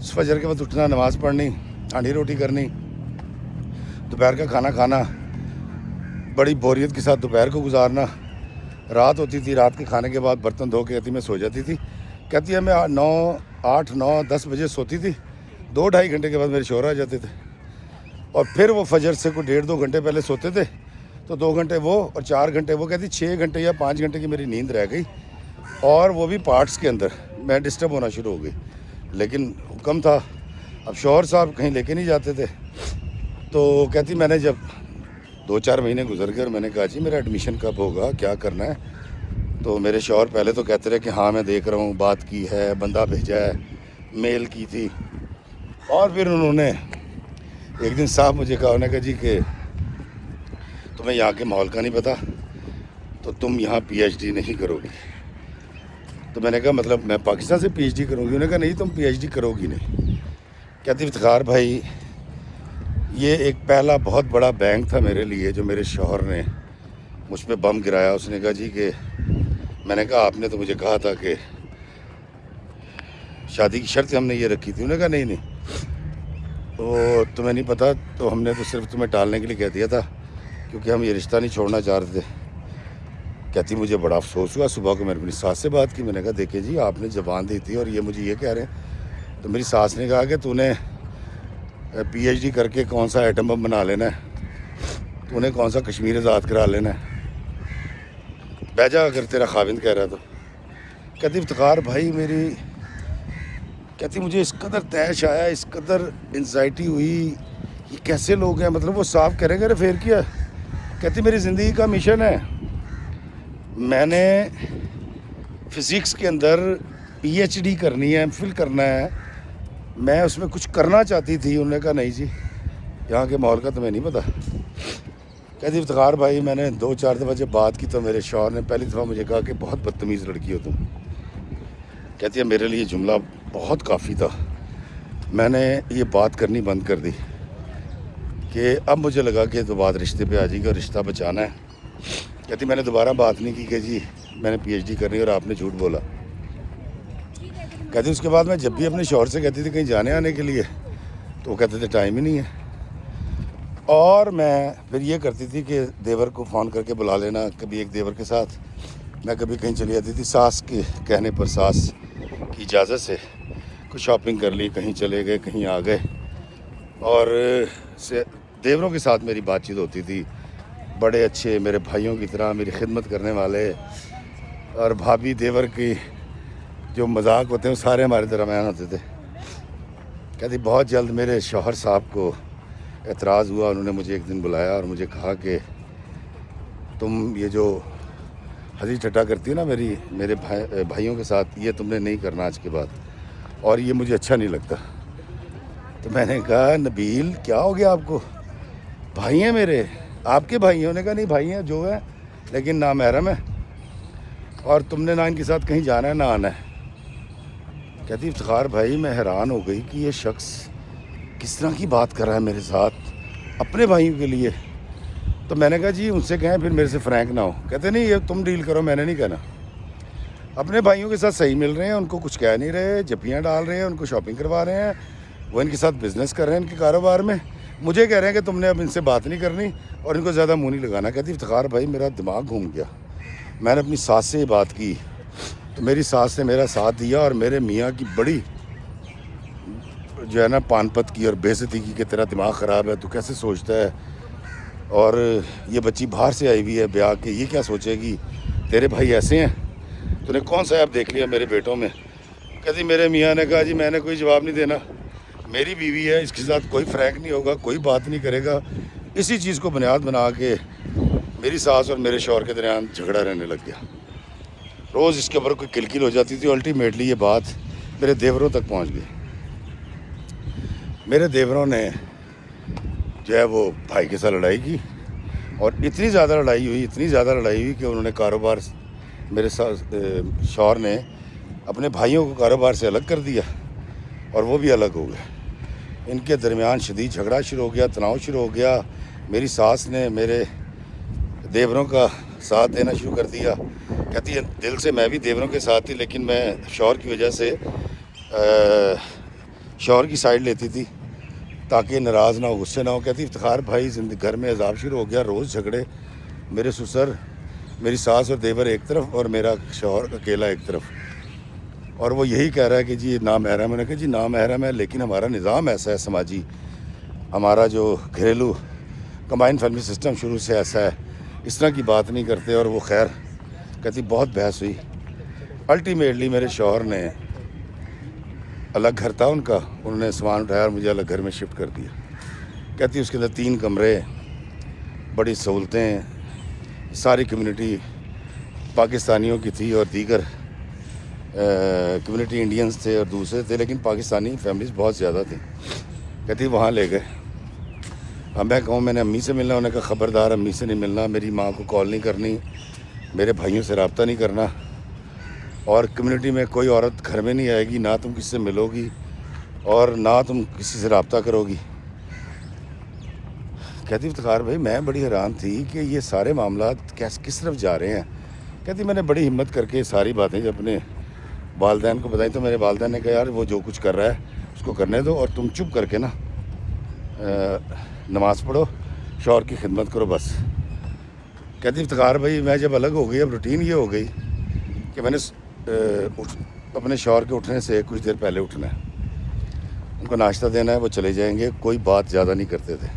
فجر کے وقت اٹھنا، نماز پڑھنی، ہانڈی روٹی کرنی، دوپہر کا کھانا کھانا، بڑی بوریت کے ساتھ دوپہر کو گزارنا، رات ہوتی تھی، رات کے کھانے کے بعد برتن دھو کے کہتی میں سو جاتی تھی، کہتی ہے میں 8 9 10 بجے سوتی تھی، 2 ڈھائی گھنٹے کے بعد میرے شوہر آ جاتے تھے، اور پھر وہ فجر سے کوئی 1.5 2 گھنٹے پہلے سوتے تھے، تو 2 گھنٹے وہ اور 4 گھنٹے وہ، کہتی 6 گھنٹے یا 5 گھنٹے کی میری نیند رہ گئی، اور وہ بھی پارٹس کے اندر میں ڈسٹرب ہونا شروع ہو گئی، لیکن حکم تھا، اب شوہر صاحب کہیں لے کے نہیں جاتے تھے، تو کہتی میں نے جب 2 4 مہینے گزر گئے اور میں نے کہا جی میرا ایڈمیشن کب ہوگا، کیا کرنا ہے، تو میرے شوہر پہلے تو کہتے رہے کہ ہاں میں دیکھ رہا ہوں، بات کی ہے، بندہ بھیجا ہے، میل کی تھی، اور پھر انہوں نے ایک دن صاحب مجھے کہا، انہوں نے کہا جی کہ تمہیں یہاں کے ماحول کا نہیں پتہ، تو تم یہاں پی ایچ ڈی نہیں کرو گی، تو میں نے کہا مطلب میں پاکستان سے پی ایچ ڈی کروں گی، انہوں نے کہا نہیں تم پی ایچ ڈی کرو گی نہیں، کہتی افتخار بھائی یہ ایک پہلا بہت بڑا بینک تھا میرے لیے جو میرے شوہر نے مجھ پہ بم گرایا، اس نے کہا جی کہ میں نے کہا آپ نے تو مجھے کہا تھا کہ شادی کی شرط ہم نے یہ رکھی تھی، انہوں نے کہا نہیں تو تمہیں نہیں پتہ، تو ہم نے تو صرف تمہیں ٹالنے کے لیے کہہ دیا تھا کیونکہ ہم یہ رشتہ نہیں چھوڑنا چاہ رہے تھے، کہتی مجھے بڑا افسوس ہوا، صبح کو میں نے اپنی ساس سے بات کی، میں نے کہا دیکھیں جی آپ نے زبان دی تھی اور یہ مجھے یہ کہہ رہے ہیں، تو میری ساس نے کہا کہ تو نے پی ایچ ڈی کر کے کون سا ایٹم بم بنا لینا ہے، تو نے کون سا کشمیر آزاد کرا لینا ہے، بیجا اگر تیرا خاوند کہہ رہا تو، کہتی افتخار بھائی میری، کہتی مجھے اس قدر طیش آیا، اس قدر انزائٹی ہوئی، یہ کیسے لوگ ہیں، مطلب وہ صاف کرے گا فیر کیا، کہتی میری زندگی کا مشن ہے، میں نے فزکس کے اندر پی ایچ ڈی کرنی ہے، ایم فل کرنا ہے، میں اس میں کچھ کرنا چاہتی تھی، انہوں نے کہا نہیں جی یہاں کے ماحول کا تمہیں نہیں پتہ، کہتی افتخار بھائی میں نے 2 4 دفعہ جب بات کی تو میرے شوہر نے پہلی دفعہ مجھے کہا کہ بہت بدتمیز لڑکی ہو تم، کہتی ہے میرے لیے جملہ بہت کافی تھا، میں نے یہ بات کرنی بند کر دی کہ اب مجھے لگا کہ تو بات رشتے پہ آ جائے گی اور رشتہ بچانا ہے، کہتی میں نے دوبارہ بات نہیں کی کہ جی میں نے پی ایچ ڈی کرنی اور آپ نے جھوٹ بولا، کہتی اس کے بعد میں جب بھی اپنے شوہر سے کہتی تھی کہیں جانے آنے کے لیے تو وہ کہتے تھے ٹائم ہی نہیں ہے، اور میں پھر یہ کرتی تھی کہ دیور کو فون کر کے بلا لینا، کبھی ایک دیور کے ساتھ میں کبھی کہیں چلی جاتی تھی، ساس کے کہنے پر، ساس کی اجازت سے کوئی شاپنگ کر لی، کہیں چلے گئے، کہیں آ گئے، اور دیوروں کے ساتھ میری بات چیت ہوتی تھی، بڑے اچھے میرے بھائیوں کی طرح میری خدمت کرنے والے، اور بھابھی دیور کی جو مذاق ہوتے ہیں وہ سارے ہمارے درمیان ہوتے تھے، کہتی بہت جلد میرے شوہر صاحب کو اعتراض ہوا، انہوں نے مجھے ایک دن بلایا اور مجھے کہا کہ تم یہ جو ہنسی ٹھٹا کرتی ہے نا میرے بھائیوں کے ساتھ، یہ تم نے نہیں کرنا آج کے بعد، اور یہ مجھے اچھا نہیں لگتا، تو میں نے کہا نبیل کیا ہو گیا آپ کو، بھائی ہیں میرے، آپ کے بھائی ہیں، انہوں نے کہا نہیں بھائی ہیں جو ہے لیکن نامحرم ہے، اور تم نے نہ ان کے ساتھ کہیں جانا ہے نہ آنا ہے، کہتی افتخار بھائی میں حیران ہو گئی کہ یہ شخص کس طرح کی بات کر رہا ہے میرے ساتھ اپنے بھائیوں کے لیے، تو میں نے کہا جی ان سے کہیں پھر میرے سے فرینک نہ ہو، کہتے نہیں یہ تم ڈیل کرو میں نے نہیں کہنا، اپنے بھائیوں کے ساتھ صحیح مل رہے ہیں، ان کو کچھ کہہ نہیں رہے، جپیاں ڈال رہے ہیں، ان کو شاپنگ کروا رہے ہیں، وہ ان کے ساتھ بزنس کر رہے ہیں ان کے کاروبار میں، مجھے کہہ رہے ہیں کہ تم نے اب ان سے بات نہیں کرنی اور ان کو زیادہ منہ نہیں لگانا، کہتی افتخار بھائی میرا دماغ گھوم گیا، میں نے اپنی ساس سے یہ بات کی تو میری ساس نے میرا ساتھ دیا اور میرے میاں کی بڑی جو ہے نا پان پت کی اور بےعزتی کی کہ تیرا دماغ خراب ہے، تو کیسے سوچتا ہے، اور یہ بچی باہر سے آئی ہوئی ہے بیاہ کے، یہ کیا سوچے گی، تیرے بھائی ایسے ہیں، تو نے کون سا ایپ دیکھ لیا میرے بیٹوں میں، کہتی میرے میاں نے کہا جی میں نے کوئی جواب نہیں دینا، میری بیوی ہے، اس کے ساتھ کوئی فرینک نہیں ہوگا، کوئی بات نہیں کرے گا، اسی چیز کو بنیاد بنا کے میری ساس اور میرے شوہر کے درمیان جھگڑا رہنے لگ گیا، روز اس کے اوپر کوئی کلکل ہو جاتی تھی، الٹیمیٹلی یہ بات میرے دیوروں تک پہنچ گئی، میرے دیوروں نے جو ہے وہ بھائی کے ساتھ لڑائی کی، اور اتنی زیادہ لڑائی ہوئی کہ انہوں نے کاروبار، میرے شوہر نے اپنے بھائیوں کو کاروبار سے الگ کر دیا اور وہ بھی الگ ہو گئے، ان کے درمیان شدید جھگڑا شروع ہو گیا، تناؤ شروع ہو گیا، میری ساس نے میرے دیوروں کا ساتھ دینا شروع کر دیا، کہتی ہے دل سے میں بھی دیوروں کے ساتھ تھی لیکن میں شوہر کی وجہ سے شوہر کی سائڈ لیتی تھی، تاکہ ناراض نہ ہو، غصے نہ ہو. کہتی افتخار بھائی گھر میں عذاب شروع ہو گیا، روز جھگڑے، میرے سسر، میری ساس اور دیور ایک طرف اور میرا شوہر اکیلا ایک طرف، اور وہ یہی کہہ رہا ہے کہ جی یہ نامحرم. میں نے کہا جی نامحرم ہے، لیکن ہمارا نظام ایسا ہے سماجی، ہمارا جو گھریلو کمبائن فیملی سسٹم شروع سے ایسا ہے، اس طرح کی بات نہیں کرتے. اور وہ خیر کہتی بہت بحث ہوئی. الٹیمیٹلی میرے شوہر نے، الگ گھر تھا ان کا، انہوں نے سامان اٹھایا اور مجھے الگ گھر میں شفٹ کر دیا. کہتی اس کے اندر 3 کمرے، بڑی سہولتیں، ساری کمیونٹی پاکستانیوں کی تھی اور دیگر کمیونٹی انڈینز تھے اور دوسرے تھے، لیکن پاکستانی فیملیز بہت زیادہ تھیں. کہتی وہاں لے گئے. اب میں کہوں میں نے امی سے ملنا، انہوں نے کہا خبردار امی سے نہیں ملنا، میری ماں کو کال نہیں کرنی، میرے بھائیوں سے رابطہ نہیں کرنا، اور کمیونٹی میں کوئی عورت گھر میں نہیں آئے گی، نہ تم کسی سے ملو گی اور نہ تم کسی سے رابطہ کرو گی. کہتی افتخار بھائی میں بڑی حیران تھی کہ یہ سارے معاملات کس طرف جا رہے ہیں. کہتی میں نے بڑی ہمت کر کے ساری باتیں جب اپنے والدین کو بتائیں تو میرے والدین نے کہا یار وہ جو کچھ کر رہا ہے اس کو کرنے دو، اور تم چپ کر کے نا نماز پڑھو، شوہر کی خدمت کرو بس. کہتی افتخار بھائی میں جب الگ ہو گئی، اب روٹین یہ ہو گئی کہ میں نے اپنے شوہر کے اٹھنے سے کچھ دیر پہلے اٹھنا ہے، ان کو ناشتہ دینا ہے، وہ چلے جائیں گے، کوئی بات زیادہ نہیں کرتے تھے.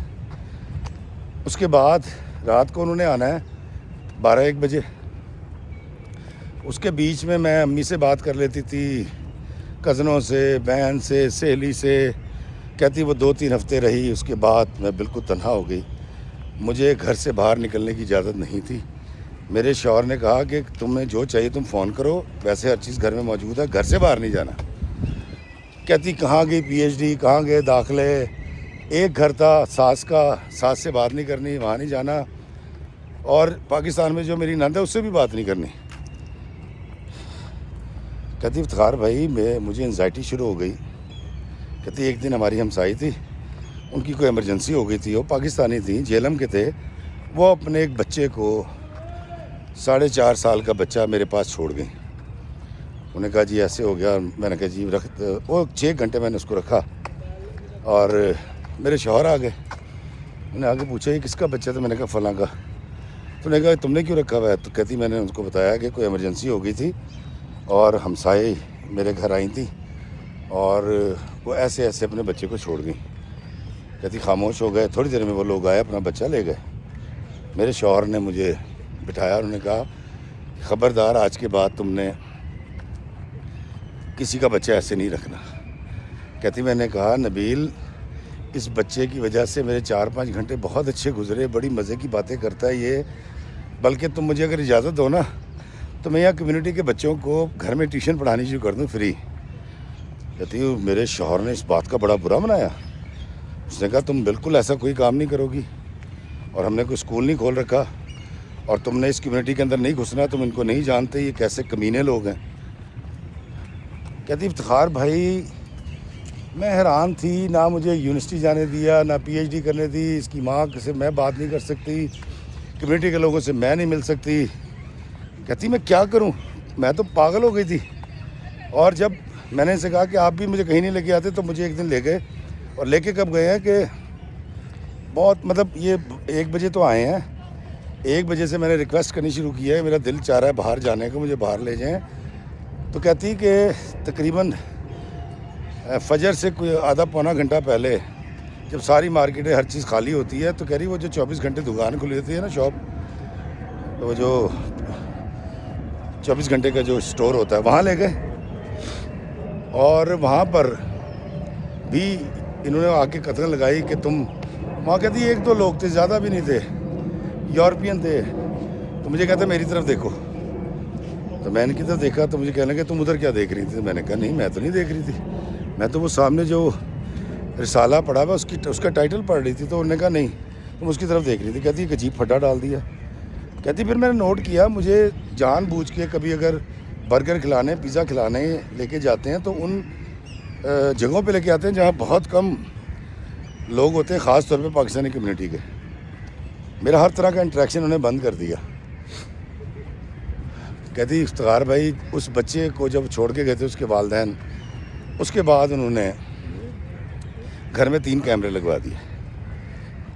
اس کے بعد رات کو انہوں نے آنا ہے 12-1 بجے. اس کے بیچ میں امی سے بات کر لیتی تھی، کزنوں سے، بہن سے، سہیلی سے. کہتی وہ 2-3 ہفتے رہی، اس کے بعد میں بالکل تنہا ہو گئی. مجھے گھر سے باہر نکلنے کی اجازت نہیں تھی. میرے شوہر نے کہا کہ تمہیں جو چاہیے تم فون کرو، ویسے ہر چیز گھر میں موجود ہے، گھر سے باہر نہیں جانا. کہتی کہاں گئی PhD، کہاں گئے داخلے، ایک گھر تھا ساس کا، ساس سے بات نہیں کرنی، وہاں نہیں جانا، اور پاکستان میں جو میری نند ہے اس سے بھی بات نہیں کرنی. کہتی افتخار بھائی مجھے انزائٹی شروع ہو گئی. کہتی ایک دن ہماری ہمسائی تھی، ان کی کوئی ایمرجنسی ہو گئی تھی، وہ پاکستانی تھیں، جیلم کے تھے، وہ اپنے ایک بچے کو 4.5 سال کا بچہ میرے پاس چھوڑ گئی. انہوں نے کہا جی ایسے ہو گیا. میں نے کہا جی وہ 6 گھنٹے میں نے اس کو رکھا، اور میرے شوہر آ گئے. انہوں نے آگے پوچھا یہ کس کا بچہ تھا؟ میں نے کہا فلاں کا. تو نے کہا تم نے کیوں رکھا ہوا ہے؟ تو کہتی میں نے ان کو بتایا کہ کوئی ایمرجنسی ہو گئی تھی اور ہمسائے میرے گھر آئی تھیں اور وہ ایسے اپنے بچے کو چھوڑ گئیں. کہتی خاموش ہو گئے. تھوڑی دیر میں وہ لوگ آئے، اپنا بچہ لے گئے. میرے شوہر نے مجھے بٹھایا، انہوں نے کہا خبردار آج کے بعد تم نے کسی کا بچہ ایسے نہیں رکھنا. کہتی میں نے کہا نبیل اس بچے کی وجہ سے میرے 4-5 گھنٹے بہت اچھے گزرے، بڑی مزے کی باتیں کرتا ہے یہ، بلکہ تم مجھے اگر اجازت دو نا تو میں یہاں کمیونٹی کے بچوں کو گھر میں ٹیوشن پڑھانی شروع کر دوں فری. کہتی میرے شوہر نے اس بات کا بڑا برا منایا. اس نے کہا تم بالکل ایسا کوئی کام نہیں کرو گی، اور ہم نے کوئی اسکول نہیں کھول رکھا، اور تم نے اس کمیونٹی کے اندر نہیں گھسنا، تم ان کو نہیں جانتے یہ کیسے کمینے لوگ ہیں. کہتی افتخار بھائی میں حیران تھی، نہ مجھے یونیورسٹی جانے دیا، نہ PhD کرنے دی، اس کی ماں سے میں بات نہیں کر سکتی، کمیونٹی کے لوگوں سے میں نہیں مل سکتی. کہتی میں کیا کروں، میں تو پاگل ہو گئی تھی. اور جب میں نے ان سے کہا کہ آپ بھی مجھے کہیں نہیں لے کے آتے، تو مجھے ایک دن لے گئے. اور لے کے کب گئے ہیں کہ بہت یہ 1 بجے تو آئے ہیں. 1 بجے سے میں نے ریکویسٹ کرنی شروع کی ہے، میرا دل چاہ رہا ہے باہر جانے کو، مجھے باہر لے جائیں. تو کہتی کہ تقریباً فجر سے کوئی آدھا پونا گھنٹہ پہلے جب ساری مارکیٹیں ہر چیز خالی ہوتی ہے، تو کہہ رہی وہ جو 24 گھنٹے دکان کھلی ہوتی ہے نا، شاپ، وہ جو 24 گھنٹے کا جو اسٹور ہوتا ہے، وہاں لے گئے. اور وہاں پر بھی انہوں نے آ کے قدریں لگائی کہ تم وہاں. کہتی 1-2 لوگ تھے، زیادہ بھی نہیں تھے، یورپین تھے. تو مجھے کہتے میری طرف دیکھو. تو میں ان کی طرف دیکھا تو مجھے کہنے لگے تم ادھر کیا دیکھ رہی تھی؟ تو میں نے کہا نہیں میں تو نہیں دیکھ رہی تھی، میں تو وہ سامنے جو رسالہ پڑھا ہوا اس کا ٹائٹل پڑھ رہی تھی. تو انہوں نے کہا نہیں تم اس کی طرف دیکھ رہی تھی. کہتی ایک عجیب پھڈا ڈال دیا. کہتی پھر میں نے نوٹ کیا، مجھے جان بوجھ کے کبھی اگر برگر کھلانے، پیزا کھلانے لے کے جاتے ہیں تو ان جگہوں پہ لے کے آتے ہیں جہاں بہت کم لوگ ہوتے ہیں، خاص طور پہ پاکستانی کمیونٹی کے. میرا ہر طرح کا انٹریکشن انہوں نے بند کر دیا. کہتی افتخار بھائی اس بچے کو جب چھوڑ کے گئے تھے اس کے والدین، اس کے بعد انہوں نے گھر میں 3 کیمرے لگوا دیے.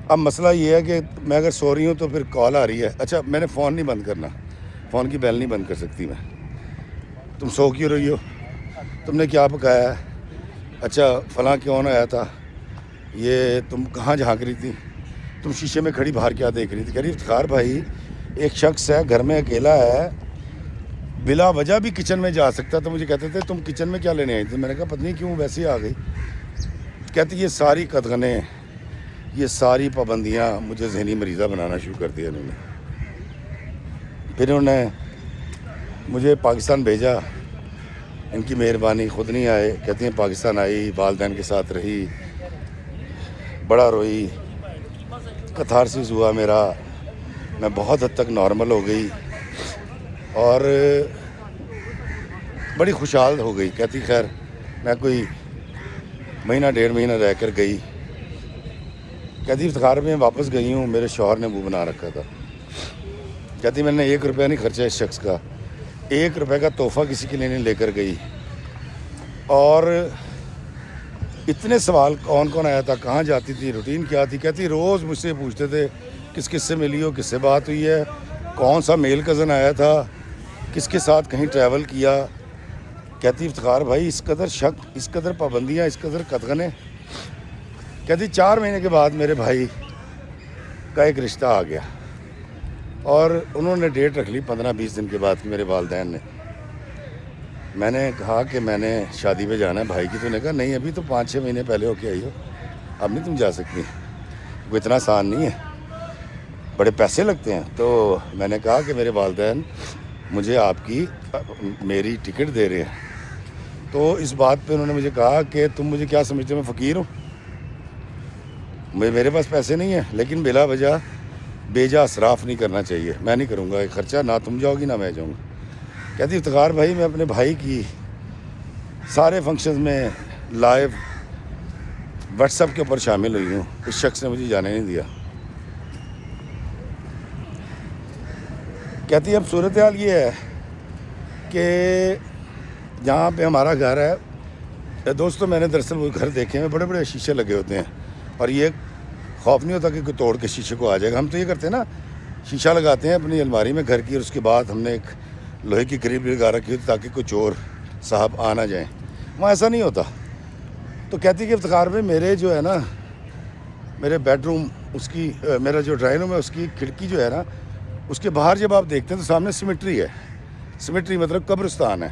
اب مسئلہ یہ ہے کہ میں اگر سو رہی ہوں تو پھر کال آ رہی ہے. اچھا میں نے فون نہیں بند کرنا, فون کی بیل نہیں بند کر سکتی میں. تم سو کیوں رہی ہو, تم نے کیا پکایا ہے, اچھا فلاں کون آیا تھا, یہ تم کہاں جھانک رہی تھی, تم شیشے میں کھڑی باہر کیا دیکھ رہی تھی. کہہ رہی افتخار بھائی ایک شخص ہے گھر میں اکیلا ہے, بلا وجہ بھی کچن میں جا سکتا. تو مجھے کہتے تھے تم کچن میں کیا لینے آئی تھی. میں نے کہا پتہ نہیں کیوں ویسے ہی آ گئی. کہتی یہ ساری قدغنیں, یہ ساری پابندیاں مجھے ذہنی مریضہ بنانا شروع کر دیا انہوں نے. پھر انہوں نے مجھے پاکستان بھیجا, ان کی مہربانی, خود نہیں آئے. کہتی ہیں پاکستان آئی, والدین کے ساتھ رہی, بڑا روئی, کتھارسس ہوا میرا, میں بہت حد تک نارمل ہو گئی اور بڑی خوشحال ہو گئی. کہتی خیر میں کوئی مہینہ 1.5 مہینہ رہ کر گئی. کہتی افتخار میں واپس گئی ہوں, میرے شوہر نے منہ بنا رکھا تھا. کہتی میں نے 1 روپیہ نہیں خرچا اس شخص کا, 1 روپے کا تحفہ کسی کے لیے نہیں لے کر گئی. اور اتنے سوال کون کون آیا تھا, کہاں جاتی تھی, روٹین کیا تھی. کہتی روز مجھ سے پوچھتے تھے کس کس سے ملی ہو, کس سے بات ہوئی ہے, کون سا میل کزن آیا تھا, کس کے ساتھ کہیں ٹریول کیا. کہتی افتخار بھائی اس قدر شک, اس قدر پابندیاں, اس قدر قدغنیں. کہتی 4 مہینے کے بعد میرے بھائی کا ایک رشتہ آ گیا اور انہوں نے ڈیٹ رکھ لی 15-20 دن کے بعد کہ میرے والدین نے. میں نے کہا کہ میں نے شادی پہ جانا ہے بھائی کی. تو نے کہا نہیں ابھی تو 5-6 مہینے پہلے ہو کے آئی ہو, اب نہیں تم جا سکتی, وہ اتنا آسان نہیں ہے, بڑے پیسے لگتے ہیں. تو میں نے کہا کہ میرے والدین مجھے آپ کی میری ٹکٹ دے رہے ہیں. تو اس بات پہ انہوں نے مجھے کہا کہ تم مجھے کیا سمجھتے ہو, میں فقیر ہوں, میرے پاس پیسے نہیں ہیں, لیکن بلا وجہ بیجا اسراف نہیں کرنا چاہیے. میں نہیں کروں گا یہ خرچہ, نہ تم جاؤ گی نہ میں جاؤں گا. کہتی افتخار بھائی میں اپنے بھائی کی سارے فنکشنز میں لائیو واٹس ایپ کے اوپر شامل ہوئی ہوں, اس شخص نے مجھے جانے نہیں دیا. کہتی اب صورتحال یہ ہے کہ جہاں پہ ہمارا گھر ہے دوستوں, میں نے دراصل وہ گھر دیکھے ہیں, بڑے بڑے شیشے لگے ہوتے ہیں اور یہ خوف نہیں ہوتا کہ کوئی توڑ کے شیشے کو آ جائے گا. ہم تو یہ کرتے ہیں نا, شیشہ لگاتے ہیں اپنی الماری میں گھر کی, اور اس کے بعد ہم نے ایک لوہے کی گرل لگا رکھی ہوتی تاکہ کوئی چور صاحب آ نہ جائیں. وہاں ایسا نہیں ہوتا. تو کہتی کہ افتخار میں میرے جو ہے نا, میرے بیڈ روم, اس کی میرا جو ڈرائنگ روم ہے اس کی کھڑکی جو ہے نا, اس کے باہر جب آپ دیکھتے ہیں تو سامنے سیمیٹری ہے. سیمیٹری مطلب قبرستان ہے,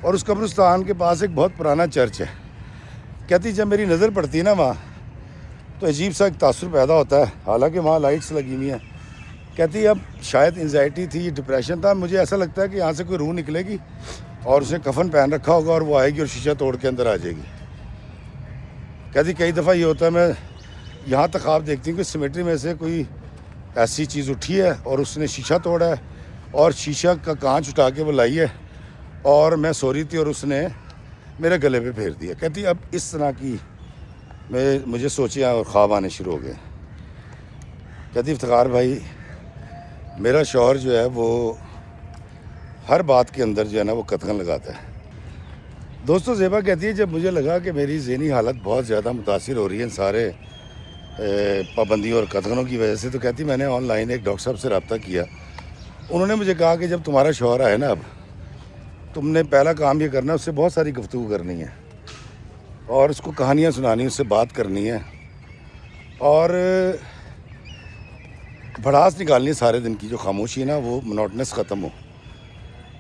اور اس قبرستان کے پاس ایک بہت پرانا چرچ ہے. کہتی جب میری نظر پڑتی ہے نا وہاں تو عجیب سا ایک تاثر پیدا ہوتا ہے, حالانکہ وہاں لائٹس لگی ہوئی ہیں. کہتی اب شاید انزائٹی تھی, ڈپریشن تھا, مجھے ایسا لگتا ہے کہ یہاں سے کوئی روح نکلے گی اور اس نے کفن پہن رکھا ہوگا اور وہ آئے گی اور شیشہ توڑ کے اندر آ جائے گی. کہتی کئی دفعہ یہ ہوتا ہے, میں یہاں تک خواب دیکھتی ہوں کہ سیمیٹری میں سے کوئی ایسی چیز اٹھی ہے اور اس نے شیشہ توڑا ہے اور شیشہ کا کانچ اٹھا کے وہ لائی ہے, اور میں سو رہی تھی اور اس نے میرے گلے پہ پھیر دیا. کہتی اب اس طرح کی مجھے سوچیں اور خواب آنے شروع ہو گئے. کہتی افتخار بھائی میرا شوہر جو ہے وہ ہر بات کے اندر جو ہے نا وہ قدغن لگاتا ہے. دوستو زیبا کہتی ہے جب مجھے لگا کہ میری ذہنی حالت بہت زیادہ متاثر ہو رہی ہے ان سارے پابندیوں اور قدغنوں کی وجہ سے, تو کہتی میں نے آن لائن ایک ڈاکٹر صاحب سے رابطہ کیا. انہوں نے مجھے کہا کہ جب تمہارا شوہر آئے نا, اب تم نے پہلا کام یہ کرنا ہے اس سے بہت ساری گفتگو کرنی ہے اور اس کو کہانیاں سنانی, اس سے بات کرنی ہے اور بھڑاس نکالنی ہے سارے دن کی, جو خاموشی ہے نا وہ منوٹنس ختم ہو.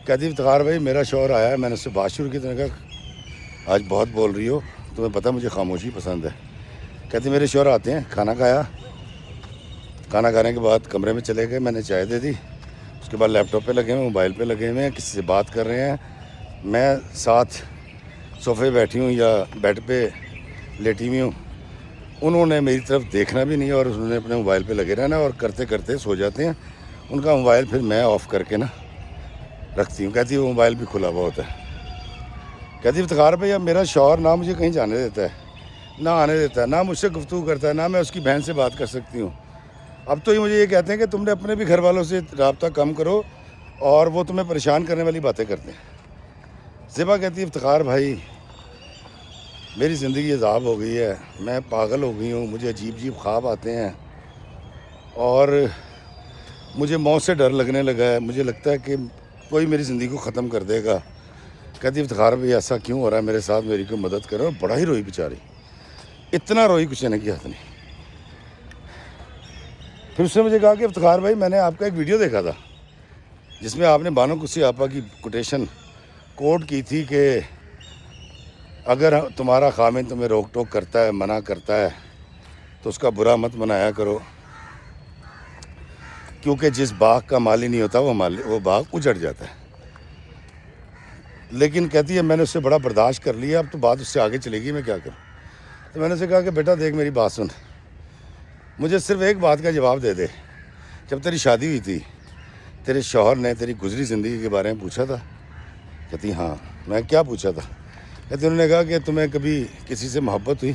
کہتی افتخار بھائی میرا شوہر آیا ہے, میں نے اس سے بات شروع کی, تو نے کہا آج بہت بول رہی ہو, تمہیں پتہ مجھے خاموشی پسند ہے. کہتی میرے شوہر آتے ہیں, کھانا کھایا, کھانا کھانے کے بعد کمرے میں چلے گئے, میں نے چائے دے دی, اس کے بعد لیپ ٹاپ پہ لگے ہوئے, موبائل پہ لگے ہوئے ہیں, کسی سے بات کر رہے ہیں, میں ساتھ صوفے بیٹھی ہوں یا بیڈ پہ لیٹی ہوئی ہوں. انہوں نے میری طرف دیکھنا بھی نہیں اور انہوں نے اپنے موبائل پہ لگے رہنا اور کرتے کرتے سو جاتے ہیں. ان کا موبائل پھر میں آف کر کے نا رکھتی ہوں. کہتی وہ موبائل بھی کھلا ہوا ہوتا ہے. کہتی افتخار بھائی اب میرا شوہر نہ مجھے کہیں جانے دیتا ہے, نہ آنے دیتا ہے, نہ مجھ سے گفتگو کرتا ہے, نہ میں اس کی بہن سے بات کر سکتی ہوں. اب تو یہ مجھے یہ کہتے ہیں کہ تم نے اپنے بھی گھر والوں سے رابطہ کم کرو اور وہ تمہیں پریشان کرنے والی باتیں کرتے ہیں. زیبا کہتی افتخار بھائی میری زندگی عذاب ہو گئی ہے، میں پاگل ہو گئی ہوں، مجھے عجیب عجیب خواب آتے ہیں اور مجھے موت سے ڈر لگنے لگا ہے، مجھے لگتا ہے کہ کوئی میری زندگی کو ختم کر دے گا۔ کہتی افتخار بھائی ایسا کیوں ہو رہا ہے میرے ساتھ، میری کوئی مدد کرو۔ اور بڑا ہی روئی بیچاری، اتنا روئی کچھ نے کی حد نہیں۔ پھر اس نے مجھے کہا کہ افتخار بھائی میں نے آپ کا ایک ویڈیو دیکھا تھا جس میں آپ نے بانو قدسی آپا کی کوٹیشن کوٹ کی تھی کہ اگر تمہارا خامن تمہیں روک ٹوک کرتا ہے، منع کرتا ہے تو اس کا برا مت منایا کرو، کیونکہ جس باغ کا مالی نہیں ہوتا وہ باغ اجڑ جاتا ہے۔ لیکن کہتی ہے میں نے اس سے بڑا برداشت کر لیا، اب تو بات اس سے آگے چلے گی، میں کیا کروں؟ تو میں نے اسے کہا کہ بیٹا دیکھ میری بات سن، مجھے صرف ایک بات کا جواب دے دے، جب تیری شادی ہوئی تھی تیرے شوہر نے تیری گزری زندگی کے بارے میں پوچھا تھا؟ کہتی ہاں۔ میں کیا پوچھا تھا؟ کہتی انہوں نے کہا کہ تمہیں کبھی کسی سے محبت ہوئی،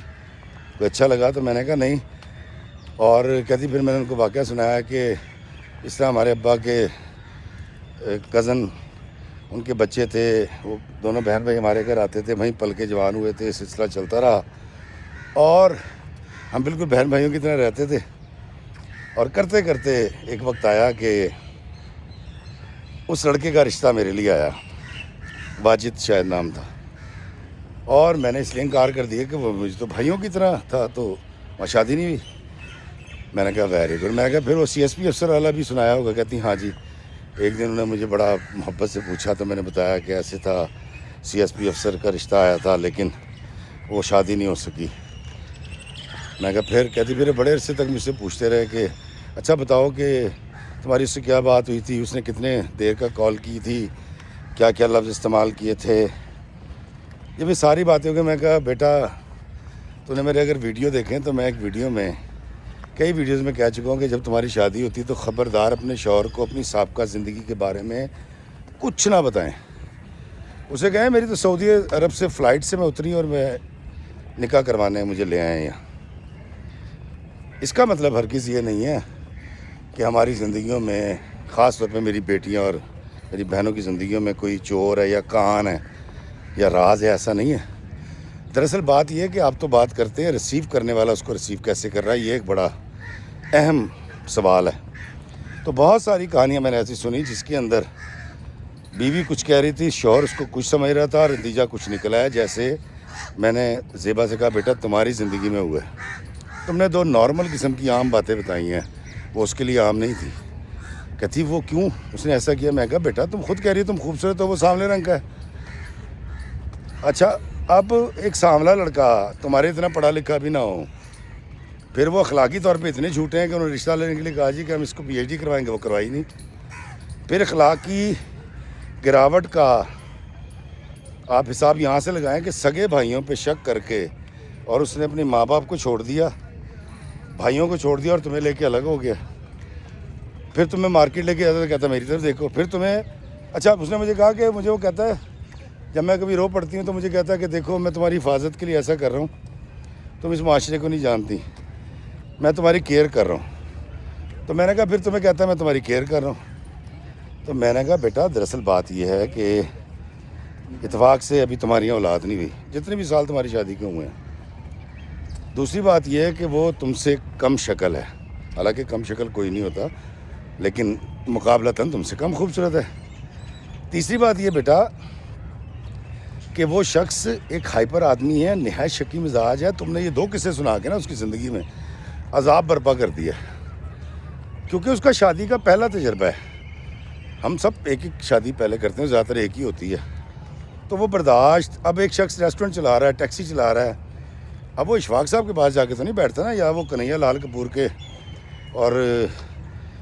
کوئی اچھا لگا؟ تو میں نے کہا نہیں۔ اور کہتی پھر میں نے ان کو واقعہ سنایا کہ اس طرح ہمارے ابا کے کزن ان کے بچے تھے، وہ دونوں بہن بھائی ہمارے گھر آتے تھے، وہیں پل کے جوان ہوئے تھے، سلسلہ چلتا رہا اور ہم بالکل بہن بھائیوں کی طرح رہتے تھے۔ اور کرتے کرتے ایک وقت آیا کہ اس لڑکے کا رشتہ میرے لیے آیا، واجد شاید نام تھا، اور میں نے اس لیے انکار کر دیا کہ وہ مجھے تو بھائیوں کی طرح تھا، تو وہاں شادی نہیں ہوئی۔ میں نے کہا ویری گڈ۔ میں نے کہا پھر وہ CSP افسر والا بھی سنایا ہوگا؟ کہتی ہاں جی، ایک دن انہوں نے مجھے بڑا محبت سے پوچھا تو میں نے بتایا کہ ایسے تھا، CSP افسر کا رشتہ آیا تھا لیکن وہ شادی نہیں ہو سکی۔ میں کہا پھر؟ کہتی پھر بڑے عرصے تک مجھ سے پوچھتے رہے کہ اچھا بتاؤ کہ تمہاری اس سے کیا بات ہوئی تھی، اس نے کتنے دیر کا کال کی تھی، کیا کیا لفظ استعمال کیے تھے، یہ بھی ساری باتیں ہو گئی۔ میں کہا بیٹا تو نے میرے اگر ویڈیو دیکھیں تو میں ایک ویڈیو میں کئی ویڈیوز میں کہہ چکا ہوں کہ جب تمہاری شادی ہوتی تو خبردار اپنے شوہر کو اپنی سابقہ زندگی کے بارے میں کچھ نہ بتائیں۔ اسے کہیں میری تو سعودی عرب سے فلائٹ سے میں اتری اور میں نکاح کروانے مجھے لے آئے یہاں۔ اس کا مطلب ہرگز یہ نہیں ہے کہ ہماری زندگیوں میں، خاص طور پہ میری بیٹیاں اور میری بہنوں کی زندگیوں میں کوئی چور ہے یا کان ہے یا راز ہے، ایسا نہیں ہے۔ دراصل بات یہ ہے کہ آپ تو بات کرتے ہیں، ریسیو کرنے والا اس کو ریسیو کیسے کر رہا ہے، یہ ایک بڑا اہم سوال ہے۔ تو بہت ساری کہانیاں میں نے ایسی سنی جس کے اندر بیوی کچھ کہہ رہی تھی، شوہر اس کو کچھ سمجھ رہا تھا اور نتیجہ کچھ نکلا ہے۔ جیسے میں نے زیبا سے کہا بیٹا تمہاری زندگی میں ہوا ہے، تم نے دو نارمل قسم کی عام باتیں بتائی ہیں، وہ اس کے لیے عام نہیں تھی۔ کہتی وہ کیوں، اس نے ایسا کیا؟ میں کہا بیٹا تم خود کہہ رہی ہو تم خوبصورت ہو، وہ سانولے رنگ کا ہے۔ اچھا اب ایک سانولا لڑکا تمہارے اتنا پڑھا لکھا بھی نہ ہو، پھر وہ اخلاقی طور پہ اتنے جھوٹے ہیں کہ انہوں نے رشتہ لینے کے لیے کہا جی کہ ہم اس کو PhD کروائیں گے، وہ کروائی نہیں۔ پھر اخلاقی گراوٹ کا آپ حساب یہاں سے لگائیں کہ سگے بھائیوں پہ شک کر کے اور اس نے اپنے ماں باپ کو چھوڑ دیا، بھائیوں کو چھوڑ دیا اور تمہیں لے کے الگ ہو گیا۔ پھر تمہیں مارکیٹ لے کے آتا تو کہتا میری طرف دیکھو، پھر تمہیں اچھا اس نے مجھے کہا کہ مجھے وہ کہتا ہے جب میں کبھی رو پڑتی ہوں تو مجھے کہتا ہے کہ دیکھو میں تمہاری حفاظت کے لیے ایسا کر رہا ہوں، تم اس معاشرے کو نہیں جانتی، میں تمہاری کیئر کر رہا ہوں۔ تو میں نے کہا پھر تمہیں کہتا ہے میں تمہاری کیئر کر رہا ہوں۔ تو میں نے کہا بیٹا دراصل بات یہ ہے کہ اتفاق سے ابھی تمہاری اولاد نہیں ہوئی، جتنے بھی سال تمہاری شادی کے ہوئے ہیں۔ دوسری بات یہ ہے کہ وہ تم سے کم شکل ہے، حالانکہ کم شکل کوئی نہیں ہوتا لیکن مقابلتاً تم سے کم خوبصورت ہے۔ تیسری بات یہ بیٹا کہ وہ شخص ایک ہائپر آدمی ہے، نہایت شکی مزاج ہے۔ تم نے یہ دو قصے سنا کے نا اس کی زندگی میں عذاب برپا کر دیا، کیونکہ اس کا شادی کا پہلا تجربہ ہے۔ ہم سب ایک ایک شادی پہلے کرتے ہیں، زیادہ تر ایک ہی ہوتی ہے، تو وہ برداشت۔ اب ایک شخص ریسٹورنٹ چلا رہا ہے، ٹیکسی چلا رہا ہے، اب وہ اشفاق صاحب کے پاس جا کے تو نہیں بیٹھتا نا، یا وہ کنہیا لال کپور کے اور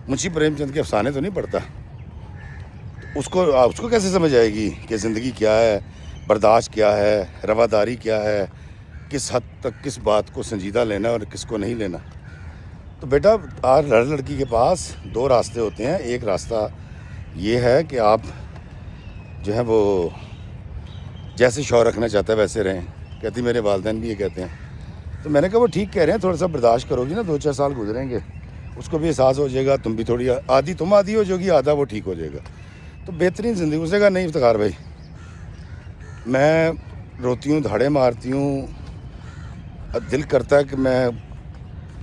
منشی پریم چند کے افسانے تو نہیں پڑھتا۔ اس کو کیسے سمجھ آئے گی کہ زندگی کیا ہے، برداشت کیا ہے، رواداری کیا ہے، کس حد تک کس بات کو سنجیدہ لینا اور کس کو نہیں لینا۔ تو بیٹا آج لڑکی کے پاس دو راستے ہوتے ہیں۔ ایک راستہ یہ ہے کہ آپ جو ہے وہ جیسے شوہر رکھنا چاہتا ہے ویسے رہیں۔ کہتی میرے والدین بھی یہ کہتے ہیں۔ تو میں نے کہا وہ ٹھیک کہہ رہے ہیں، تھوڑا سا برداشت کرو گی نا، 2-4 سال گزریں گے، اس کو بھی احساس ہو جائے گا، تم بھی تھوڑی آدھی تم آدھی ہو جاؤ گی، آدھا وہ ٹھیک ہو جائے گا، تو بہترین زندگی۔ اس نے کہا نہیں افتخار بھائی میں روتی ہوں، دھاڑے مارتی ہوں، دل کرتا ہے کہ میں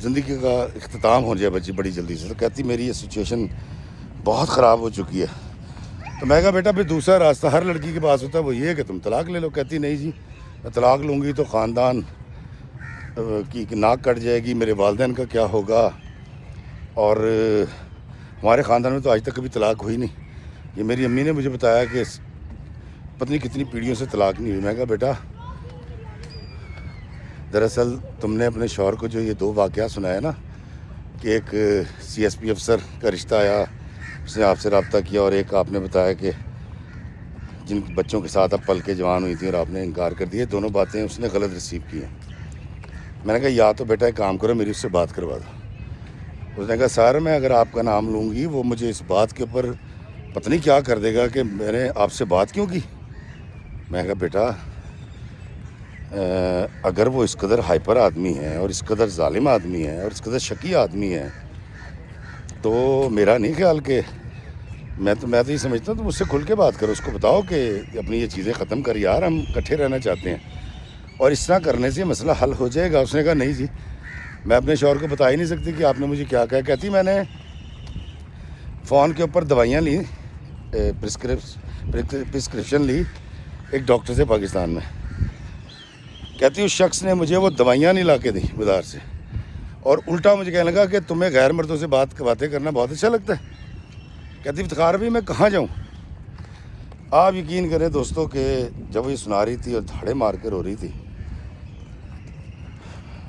زندگی کا اختتام ہو جائے بڑی جلدی سے. تو کہتی میری یہ سچویشن بہت خراب ہو چکی ہے. تو میں کہا بیٹا پھر دوسرا راستہ ہر لڑکی کے پاس ہوتا ہے, وہ یہ ہے کہ تم طلاق لے لو. کہتی نہیں جی, میں طلاق لوں گی تو خاندان کی ناک کٹ جائے گی, میرے والدین کا کیا ہوگا, اور ہمارے خاندان میں تو آج تک کبھی طلاق ہوئی نہیں. یہ میری امی نے مجھے بتایا کہ پتہ نہیں کتنی پیڑھیوں سے طلاق نہیں ہوئی. میں کہا بیٹا دراصل تم نے اپنے شوہر کو جو یہ 2 واقعہ سنایا نا, کہ ایک CSP افسر کا رشتہ آیا, اس نے آپ سے رابطہ کیا, اور ایک آپ نے بتایا کہ جن بچوں کے ساتھ اب پل کے جوان ہوئی تھیں اور آپ نے انکار کر دیا, دونوں باتیں اس نے غلط ریسیو کی ہیں. میں نے کہا یا تو بیٹا ایک کام کرو, میری اس سے بات کروا دو. اس نے کہا سر میں اگر آپ کا نام لوں گی وہ مجھے اس بات کے اوپر پتہ نہیں کیا کر دے گا کہ میں نے آپ سے بات کیوں کی. میں نے کہا بیٹا اگر وہ اس قدر ہائپر آدمی ہے اور اس قدر ظالم آدمی ہے اور اس قدر شکی آدمی ہے تو میرا نہیں خیال کہ میں تو یہ سمجھتا ہوں تو مجھ سے کھل کے بات کرو, اس کو بتاؤ کہ اپنی یہ چیزیں ختم کر یار, ہم اکٹھے رہنا چاہتے ہیں اور اس طرح کرنے سے مسئلہ حل ہو جائے گا. اس نے کہا نہیں جی میں اپنے شوہر کو بتا ہی نہیں سکتی کہ آپ نے مجھے کیا کہا. کہتی میں نے فون کے اوپر دوائیاں لی, پرسکرپشن لی ایک ڈاکٹر سے پاکستان میں. کہتی اس شخص نے مجھے وہ دوائیاں نہیں لا کے دی بازار سے, اور الٹا مجھے کہنے لگا کہ تمہیں غیر مردوں سے باتیں کرنا بہت اچھا لگتا ہے. کہتی افتخار بھی میں کہاں جاؤں. آپ یقین کریں دوستوں کہ جب وہ یہ سنا رہی تھی اور دھاڑے مار کر رو رہی تھی,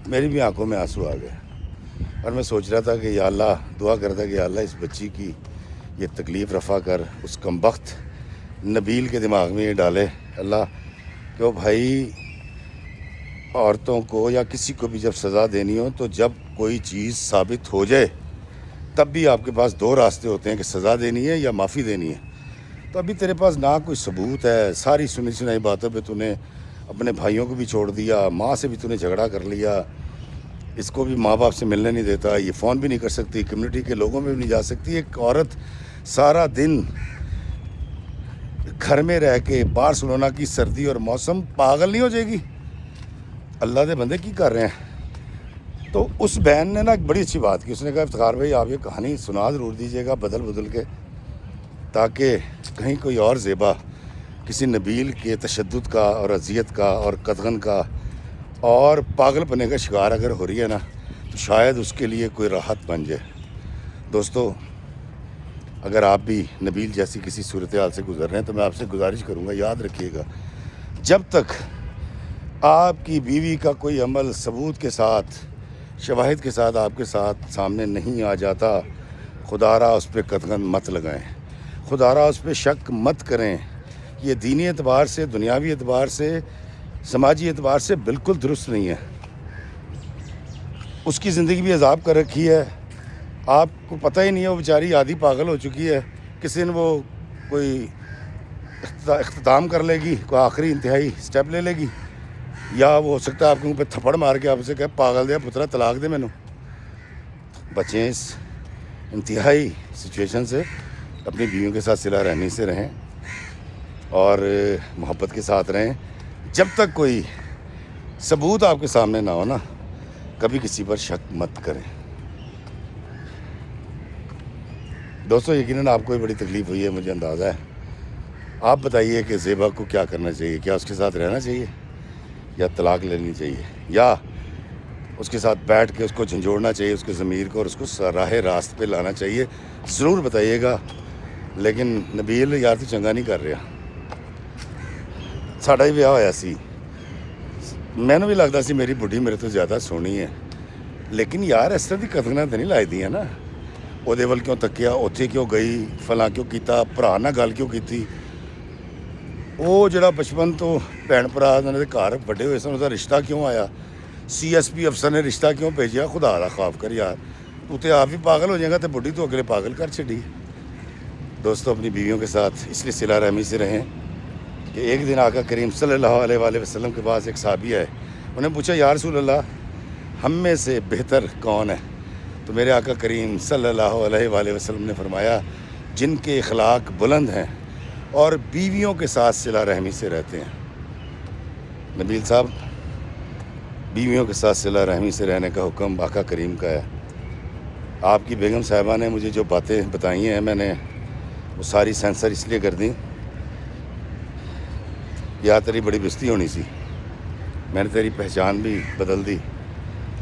میری بھی آنکھوں میں آنسو آ گئے, اور میں سوچ رہا تھا کہ یا اللہ, دعا کرتا کہ یا اللہ اس بچی کی یہ تکلیف رفع کر, اس کمبخت نبیل کے دماغ میں یہ ڈالے اللہ کہ وہ بھائی عورتوں کو یا کسی کو بھی جب سزا دینی ہو تو جب کوئی چیز ثابت ہو جائے تب بھی آپ کے پاس 2 راستے ہوتے ہیں کہ سزا دینی ہے یا معافی دینی ہے. تو ابھی تیرے پاس نہ کوئی ثبوت ہے, ساری سنی سنائی باتوں پہ تو نے اپنے بھائیوں کو بھی چھوڑ دیا, ماں سے بھی تو نے جھگڑا کر لیا, اس کو بھی ماں باپ سے ملنے نہیں دیتا, یہ فون بھی نہیں کر سکتی, کمیونٹی کے لوگوں میں بھی نہیں جا سکتی. ایک عورت سارا دن گھر میں رہ کے بارسلونا کی سردی اور موسم پاگل نہیں ہو جائے گی؟ اللہ دے بندے کی کر رہے ہیں. تو اس بہن نے نا ایک بڑی اچھی بات کی. اس نے کہا افتخار بھائی آپ یہ کہانی سنا ضرور دیجیے گا بدل کے, تاکہ کہیں کوئی اور زیبا کسی نبیل کے تشدد کا اور اذیت کا اور قتل کا اور پاگل پنے کا شکار اگر ہو رہی ہے نا, تو شاید اس کے لیے کوئی راحت بن جائے. دوستو اگر آپ بھی نبیل جیسی کسی صورتحال سے گزر رہے ہیں تو میں آپ سے گزارش کروں گا, یاد رکھیے گا جب تک آپ کی بیوی کا کوئی عمل ثبوت کے ساتھ, شواہد کے ساتھ آپ کے ساتھ سامنے نہیں آ جاتا, خدا را اس پہ قدغن مت لگائیں, خدا را اس پہ شک مت کریں. یہ دینی اعتبار سے, دنیاوی اعتبار سے, سماجی اعتبار سے بالکل درست نہیں ہے. اس کی زندگی بھی عذاب کر رکھی ہے, آپ کو پتہ ہی نہیں ہے, وہ بیچاری آدھی پاگل ہو چکی ہے. کسی دن وہ کوئی اختتام کر لے گی, کوئی آخری انتہائی سٹیپ لے لے گی, یا وہ ہو سکتا ہے آپ کے منہ پہ تھپڑ مار کے آپ سے کہے پاگل دیا پترا طلاق دے مینوں. بچیں اس انتہائی سچویشن سے, اپنی بیویوں کے ساتھ صلہ رحمی سے رہیں اور محبت کے ساتھ رہیں. جب تک کوئی ثبوت آپ کے سامنے نہ ہو نا, کبھی کسی پر شک مت کریں. دوستو یقیناً آپ کو بڑی تکلیف ہوئی ہے, مجھے اندازہ ہے. آپ بتائیے کہ زیبا کو کیا کرنا چاہیے, کیا اس کے ساتھ رہنا چاہیے یا طلاق لینی چاہیے, یا اس کے ساتھ بیٹھ کے اس کو جھنجھوڑنا چاہیے, اس کے ضمیر کو, اور اس کو راہ راست پہ لانا چاہیے. ضرور بتائیے گا. لیکن نبیل یار تو چنگا نہیں کر رہا. ساڈا ہی بیاہ ہویا سی, مینوں بھی لگتا سی میری بڈھی میرے تو زیادہ سونی ہے, لیکن یار اس طرح کی قدریں تو نہیں لائی دی نا. وہ ول کیوں تکیا, اتنے کیوں گئی, فلاں کیوں کیتا, بھرا نہ گل کیوں کیتی. وہ جڑا بچپن تو بھن بھرا گھر وڈے ہوئے سن, اس کا رشتہ کیوں آیا, CSP افسر نے رشتہ کیوں بھیجا, خدا دا خوف کر یار. تو تے آپ بھی پاگل ہو جائے گا تو بڈھی تو اگلے پاگل کر چڑی. دوستو اپنی بیویوں کے ساتھ اس لیے صلہ رحمی سے رہیں کہ ایک دن آقا کریم صلی اللہ علیہ وآلہ وسلم کے پاس ایک صحابی ہے, انہیں پوچھا یا رسول اللہ ہم میں سے بہتر کون ہے؟ تو میرے آقا کریم صلی اللہ علیہ وآلہ وسلم نے فرمایا جن کے اخلاق بلند ہیں اور بیویوں کے ساتھ صلہ رحمی سے رہتے ہیں. نبیل صاحب بیویوں کے ساتھ صلہ رحمی سے رہنے کا حکم آقا کریم کا ہے۔ آپ کی بیگم صاحبہ نے مجھے جو باتیں بتائی ہیں میں نے وہ ساری سینسر اس لیے کر دیں، یا تیری بڑی بستی ہونی سی، میں نے تیری پہچان بھی بدل دی،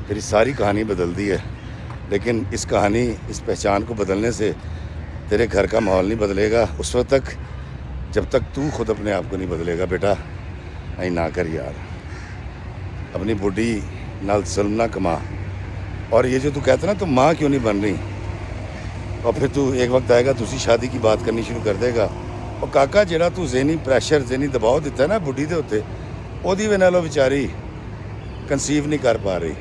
تیری ساری کہانی بدل دی ہے، لیکن اس کہانی اس پہچان کو بدلنے سے تیرے گھر کا ماحول نہیں بدلے گا اس وقت تک جب تک تو خود اپنے آپ کو نہیں بدلے گا۔ بیٹا نہیں نہ کر یار، اپنی بڈھی نال ظلم نہ کما۔ اور یہ جو تو کہتا نا تم ماں کیوں نہیں بن رہی، اور پھر تو ایک وقت آئے گا تو اسی شادی کی بات کرنی شروع کر دے گا۔ اور کاکا جڑا تو ذہنی پریشر ذہنی دباؤ دیتا ہے نا بڈھی دے ہوتے، وہی وجہ نال بیچاری کنسیو نہیں کر پا رہی۔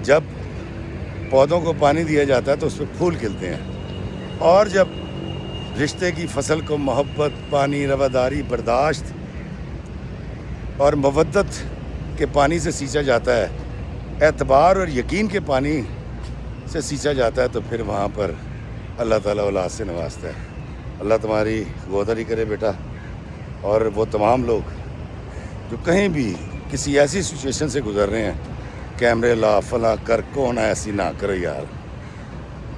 جب پودوں کو پانی دیا جاتا ہے تو اس پہ پھول کھلتے ہیں، اور جب رشتے کی فصل کو محبت، پانی، رواداری، برداشت اور مودت کے پانی سے سینچا جاتا ہے، اعتبار اور یقین کے پانی سے سینچا جاتا ہے، تو پھر وہاں پر اللہ تعالیٰ اولاد سے نوازتا ہے۔ اللہ تمہاری گوداری کرے بیٹا، اور وہ تمام لوگ جو کہیں بھی کسی ایسی سچویشن سے گزر رہے ہیں، کیمرے لا فلاں کر کون ایسی نہ کرو یار۔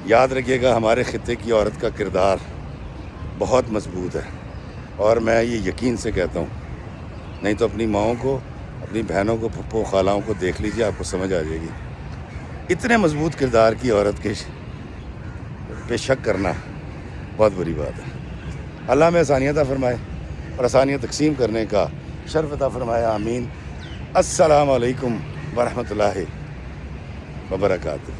یاد رکھیے گا ہمارے خطے کی عورت کا کردار بہت مضبوط ہے، اور میں یہ یقین سے کہتا ہوں، نہیں تو اپنی ماؤں کو، اپنی بہنوں کو، پھپھو خالاؤں کو دیکھ لیجیے، آپ کو سمجھ آ جائے گی۔ اتنے مضبوط کردار کی عورت کے پہ شک کرنا بہت بری بات ہے۔ اللہ میں آسانیت عطا فرمائے اور آسانیت تقسیم کرنے کا شرف عطا فرمائے، آمین۔ السلام علیکم ورحمۃ اللہ وبرکاتہ۔